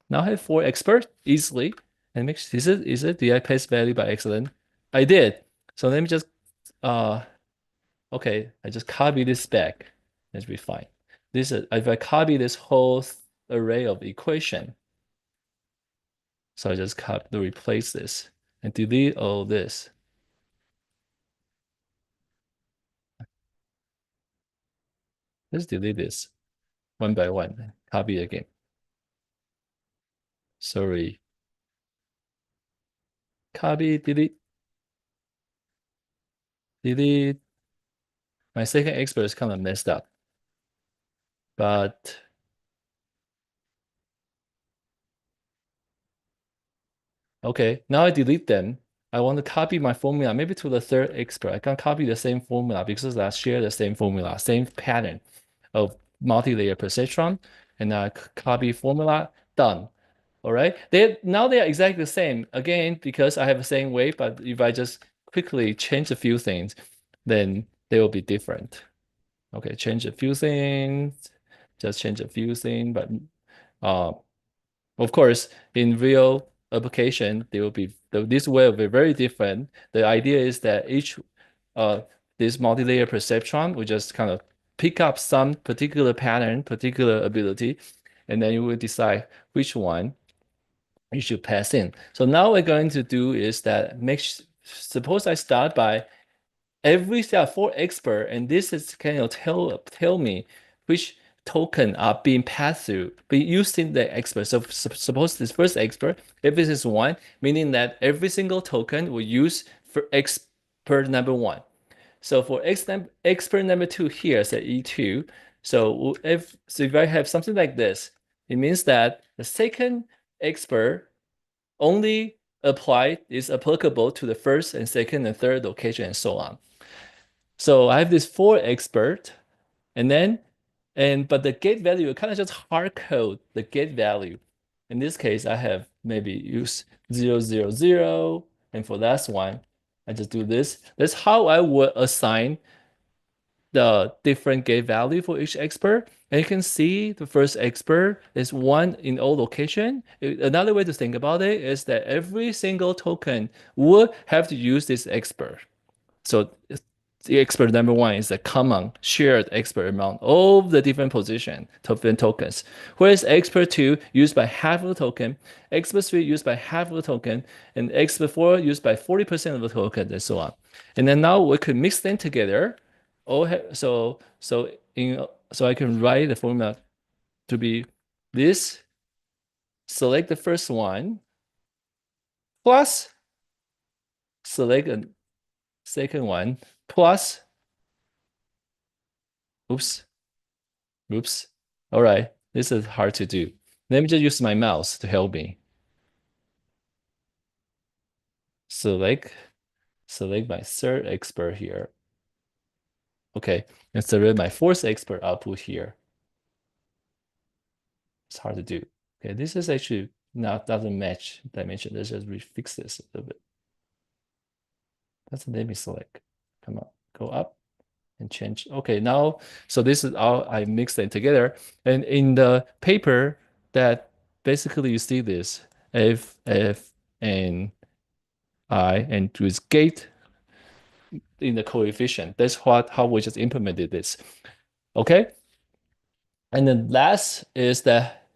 Now I have four expert easily. And make is it did I paste value by accident? I did. So let me just okay, I just copy this back. Let's be fine. This is if I copy this whole array of equation. So I just copy replace this and delete all this. Let's delete this one by one. Copy again. Sorry. Copy, delete, delete. My second expert is kind of messed up. But okay, now I delete them. I want to copy my formula maybe to the third expert. I can copy the same formula because I share the same formula, same pattern of multi-layer perceptron. And I copy formula, done. All right. Now they are exactly the same. Again, because I have the same way, but if I just quickly change a few things, then they will be different. Okay, change a few things, just change a few things, but uh, of course, in real application, they will be this will be very different. The idea is that each this multi-layer perceptron will just kind of pick up some particular pattern, particular ability, and then you will decide which one you should pass in. So now what we're going to do is that suppose I start by every step for expert, and this is kind of tell me which token are being passed through, be using the expert. So suppose this first expert, if this is one, meaning that every single token will use for expert number one. So for expert number two here, say E2. So if I have something like this, it means that the second expert only is applicable to the first and second and third location and so on. So I have this four expert, and then but the gate value kind of just hard code the gate value. In this case, I have maybe use 0, 0, 0, and for that one, I just do this. That's how I would assign the different gate value for each expert. And you can see the first expert is one in all location. Another way to think about it is that every single token would have to use this expert. So the expert number one is a common shared expert among all the different different tokens. Whereas expert two used by half of the token, expert three used by half of the token, and expert four used by 40% of the token, and so on. And then now we could mix them together. So I can write the formula to be this. Select the first one plus select a second one plus oops. Oops. All right. This is hard to do. Let me just use my mouse to help me. Select, select my third expert here. Okay. And select my fourth expert output here. It's hard to do. Okay. This is actually doesn't match dimension. Let's just refix this a little bit. Doesn't let me select. Come on. Go up and change. Okay, now, so this is how I mix them together. And in the paper that basically you see this, F, and I, and with gate, in the coefficient. That's how we just implemented this. Okay. And then last is that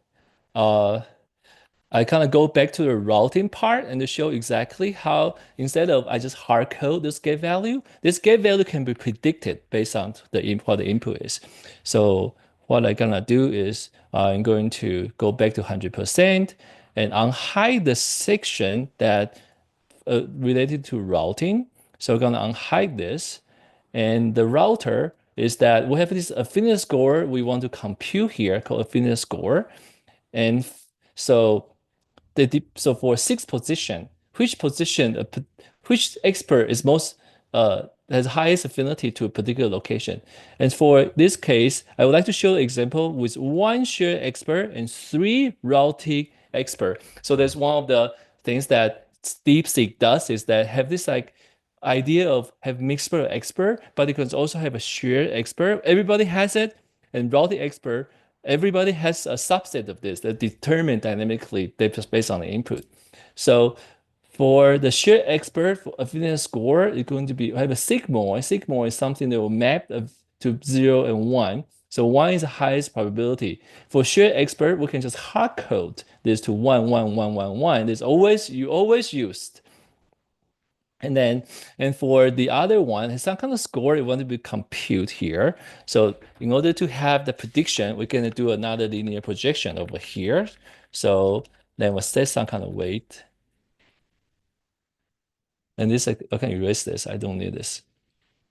I kind of go back to the routing part and to show exactly how instead of I just hard code this gate value can be predicted based on what the input is. So what I'm gonna do is I'm going to go back to 100% and unhide the section that related to routing. So we're gonna unhide this. And the router is that we have this affinity score we want to compute here called affinity score. And so so for sixth position, which expert is most has highest affinity to a particular location. And for this case, I would like to show an example with one shared expert and three routing expert. So that's one of the things that DeepSeek does is that have this like idea of have mixed expert, but you can also have a shared expert. Everybody has it, and routing expert everybody has a subset of this that determined dynamically based on the input. So for the shared expert for affinity score, it's going to be have a sigmoid. Sigmoid is something that will map to 0 and 1. So 1 is the highest probability. For shared expert, we can just hard code this to 1, 1, 1, 1, 1. You always used. And for the other one, it's some kind of score you want to be compute here. So in order to have the prediction, we're going to do another linear projection over here. So then we'll set some kind of weight. And this, I can erase this. I don't need this.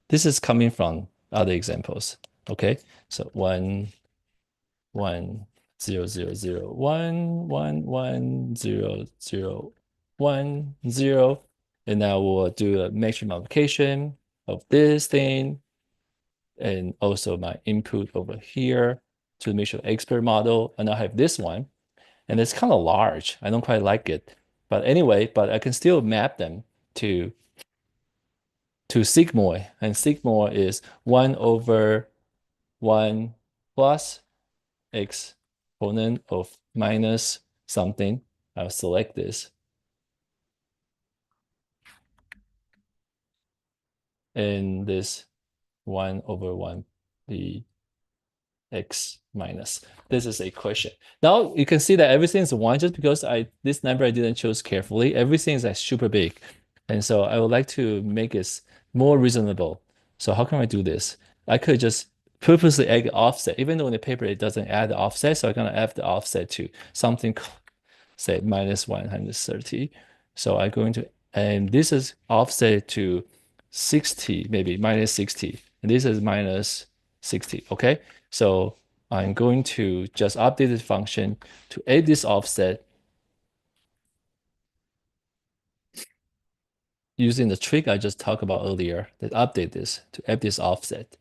This is coming from other examples. Okay, so 1, 1, 0, 0, 0, 1, 1, 1, 0, 0, 1, 0. And now we'll do a metric multiplication of this thing and also my input over here to make sure expert model. And I have this one, and it's kind of large. I don't quite like it. But anyway, but I can still map them to sigmoid. And sigmoid is 1 over 1 plus exponent of minus something. I'll select this. And this 1 over 1 the x minus. This is a question. Now you can see that everything is 1 just because this number I didn't choose carefully. Everything is like super big. And so I would like to make it more reasonable. So how can I do this? I could just purposely add offset, even though in the paper it doesn't add the offset. So I'm gonna add the offset to something, say minus 130. So I'm going to, and this is offset to 60, maybe minus 60. And this is minus 60, okay? So I'm going to just update this function to add this offset using the trick I just talked about earlier, that update this to add this offset.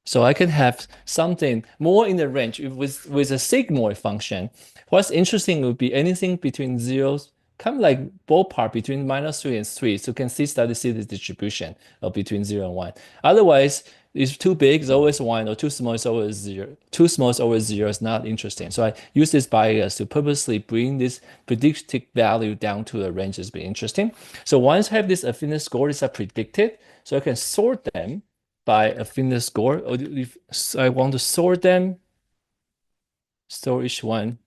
So I can have something more in the range with a sigmoid function. What's interesting would be anything between zeros, kind of like ballpark between -3 and 3. So you can start to see the distribution of between 0 and 1. Otherwise, it's too big, it's always 1, or too small, it's always 0. Too small is always 0. It's not interesting. So I use this bias to purposely bring this predicted value down to a range that's be interesting. So once I have this affinity score, these are predicted. So I can sort them by affinity score, or if I want to sort them, store each one,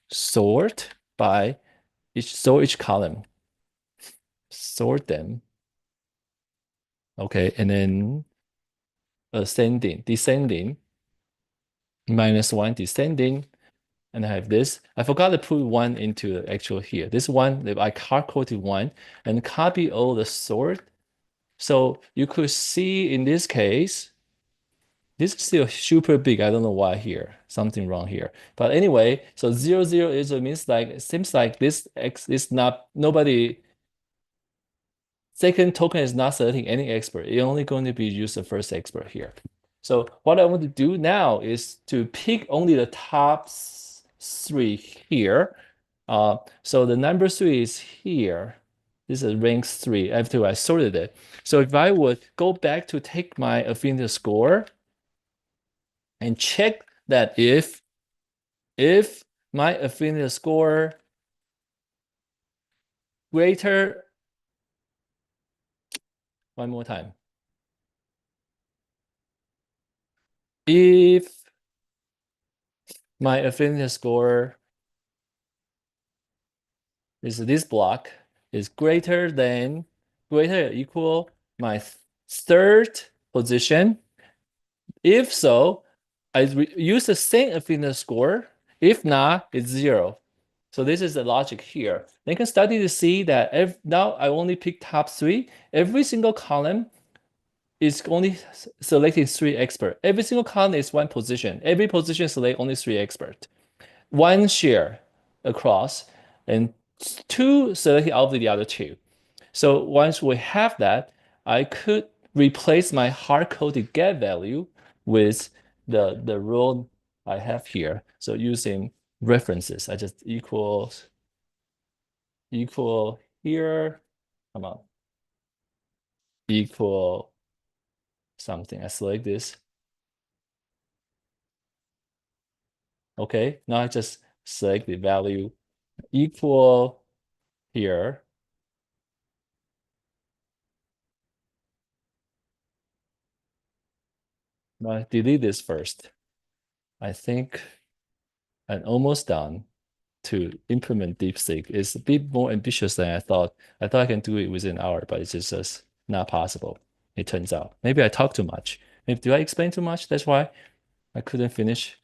sort by each column, sort them. Okay, and then ascending, descending, -1 descending, and I have this. I forgot to put 1 into the actual here. This one, I hard-coded 1 and copy all the sort. So you could see in this case, this is still super big. I don't know why here. Something wrong here. But anyway, so 0, 0 is it means like it seems like this X is not nobody. Second token is not selecting any expert. It's only going to be use the first expert here. So what I want to do now is to pick only the top 3 here. So the number 3 is here. This is rank 3 after I sorted it. So if I would go back to take my affinity score and check that if my affinity score greater One more time. If my affinity score is this block is greater or equal my third position. If so, I use the same affinity score. If not, it's 0. So this is the logic here. Then you can study to see that now I only pick top 3. Every single column is only selecting 3 expert. Every single column is 1 position. Every position select only 3 expert. 1 share across, and 2 selected out of the other 2. So once we have that, I could replace my hard-coded get value with the rule I have here. So using references, I just equal here, come on, equal something. I select this. Okay, now I just select the value equal here. Now I delete this first. I think I'm almost done to implement DeepSeek. It's a bit more ambitious than I thought. I thought I can do it within an hour, but it's just not possible. It turns out. Maybe I talk too much. Maybe do I explain too much? That's why I couldn't finish.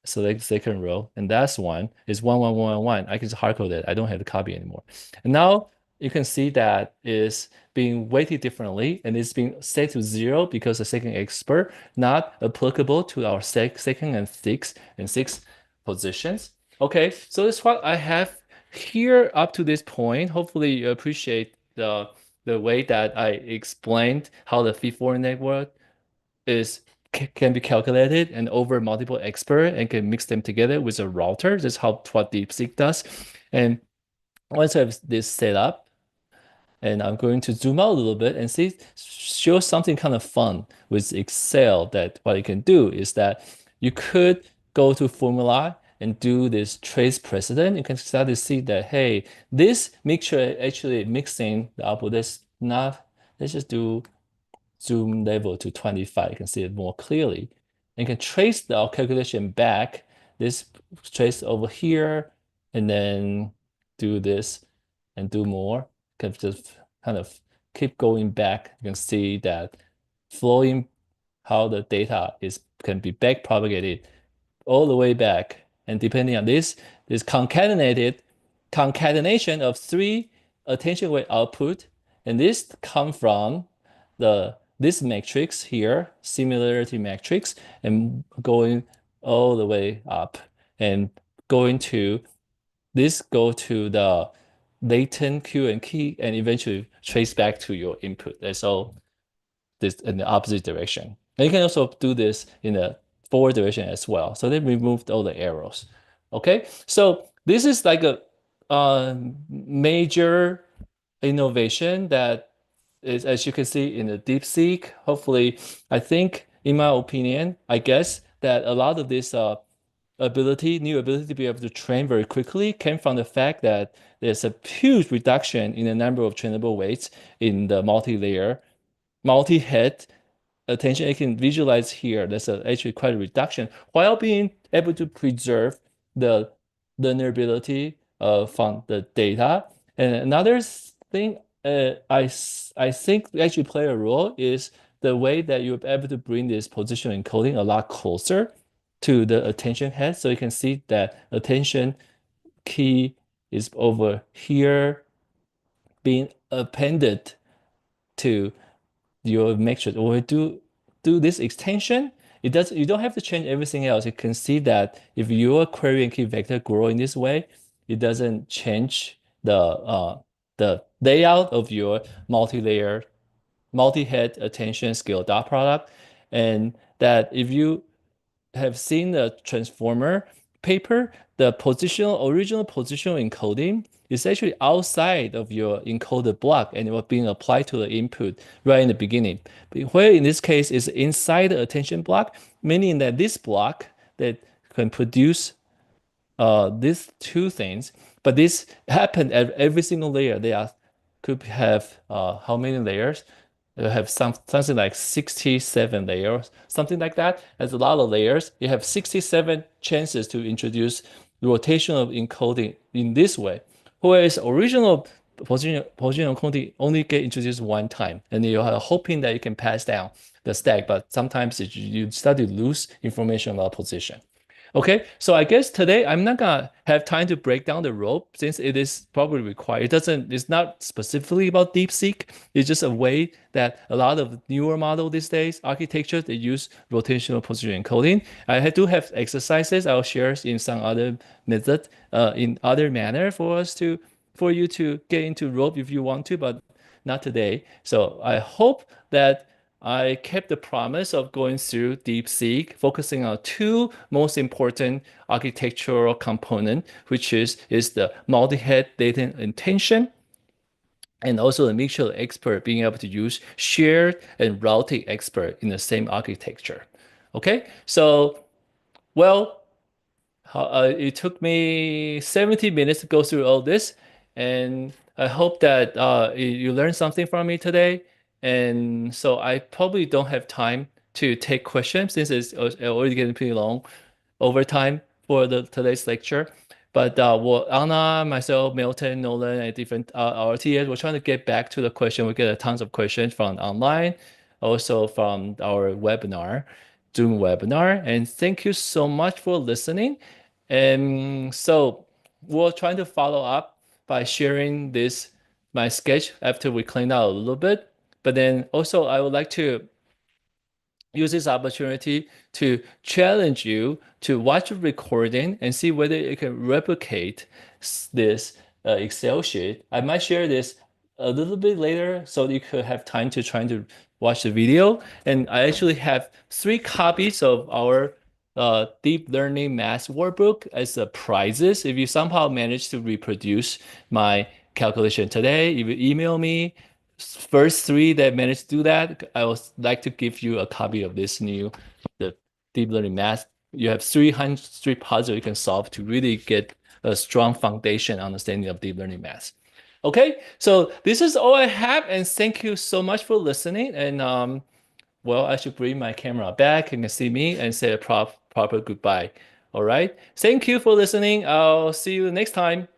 Select second row, and that's one is 1 1 1 1. I can just hard code it. I don't have to copy anymore. And now you can see that is being weighted differently, and it's being set to 0 because the second expert not applicable to our second and sixth positions. Okay, so that's what I have here up to this point. Hopefully you appreciate the way that I explained how the feed-forward network is can be calculated and over multiple experts and can mix them together with a router. That's how what DeepSeek does. And once I have this set up, and I'm going to zoom out a little bit and show something kind of fun with Excel. That what you can do is that you could go to formula and do this trace precedent. You can start to see that, hey, this mixture actually mixing the output. That's not, let's just do zoom level to 25, you can see it more clearly. And you can trace the calculation back, this trace over here, and then do this and do more. Can just kind of keep going back. You can see that flowing how the data is can be back propagated all the way back. And depending on this concatenation of 3 attention weight output, and this come from this matrix here, similarity matrix, and going all the way up and going to this go to the latent Q and key and eventually trace back to your input. That's all this in the opposite direction. And you can also do this in the forward direction as well. So they removed all the arrows. Okay, so this is like a major innovation that is, as you can see in the DeepSeek. Hopefully, I think, in my opinion, I guess that a lot of this new ability to be able to train very quickly came from the fact that there's a huge reduction in the number of trainable weights in the multi-layer, multi-head attention. You can visualize here, there's actually quite a reduction while being able to preserve the learnability from the data. And another thing I think actually play a role is the way that you're able to bring this positional encoding a lot closer to the attention head. So you can see that attention key is over here being appended to your matrix. Or do this extension, you don't have to change everything else. You can see that if your query and key vector grow in this way, it doesn't change the layout of your multi-layer, multi-head attention scale dot product. And that if you have seen the transformer paper, the original positional encoding is actually outside of your encoded block and it was being applied to the input right in the beginning. But where in this case is inside the attention block, meaning that this block that can produce these two things, but this happened at every single layer. They are could have how many layers? You have something like 67 layers, something like that. That's a lot of layers. You have 67 chances to introduce rotational encoding in this way. Whereas original positional encoding only get introduced one time, and you are hoping that you can pass down the stack, but sometimes you start to lose information about position. Okay, so I guess today I'm not gonna have time to break down the rope since it is probably required. It's not specifically about DeepSeek. It's just a way that a lot of newer model these days, architecture, they use rotational position encoding. Do have exercises I'll share in some other method, in other manner for you to get into rope if you want to, but not today. So I hope that I kept the promise of going through DeepSeek, focusing on two most important architectural component, which is the multi-head data intention and also the mutual expert being able to use shared and routing expert in the same architecture. Okay, so well, it took me 70 minutes to go through all this, and I hope that you learned something from me today. And so I probably don't have time to take questions since it's already getting pretty long over time for the today's lecture. But Anna, myself, Milton, Nolan, and different our TAs, we're trying to get back to the question. We get tons of questions from online, also from our webinar, Zoom webinar. And thank you so much for listening. And so we're trying to follow up by sharing this my sketch after we clean out a little bit. But then also I would like to use this opportunity to challenge you to watch a recording and see whether you can replicate this Excel sheet. I might share this a little bit later so you could have time to try to watch the video. And I actually have 3 copies of our deep learning math workbook as a prizes. If you somehow manage to reproduce my calculation today, if you email me, first 3 that managed to do that, I would like to give you a copy of this the deep learning math. You have 300 puzzles you can solve to really get a strong foundation understanding of deep learning math. Okay, so this is all I have, and thank you so much for listening. And well, I should bring my camera back. You can see me and say a proper goodbye. All right, thank you for listening. I'll see you next time.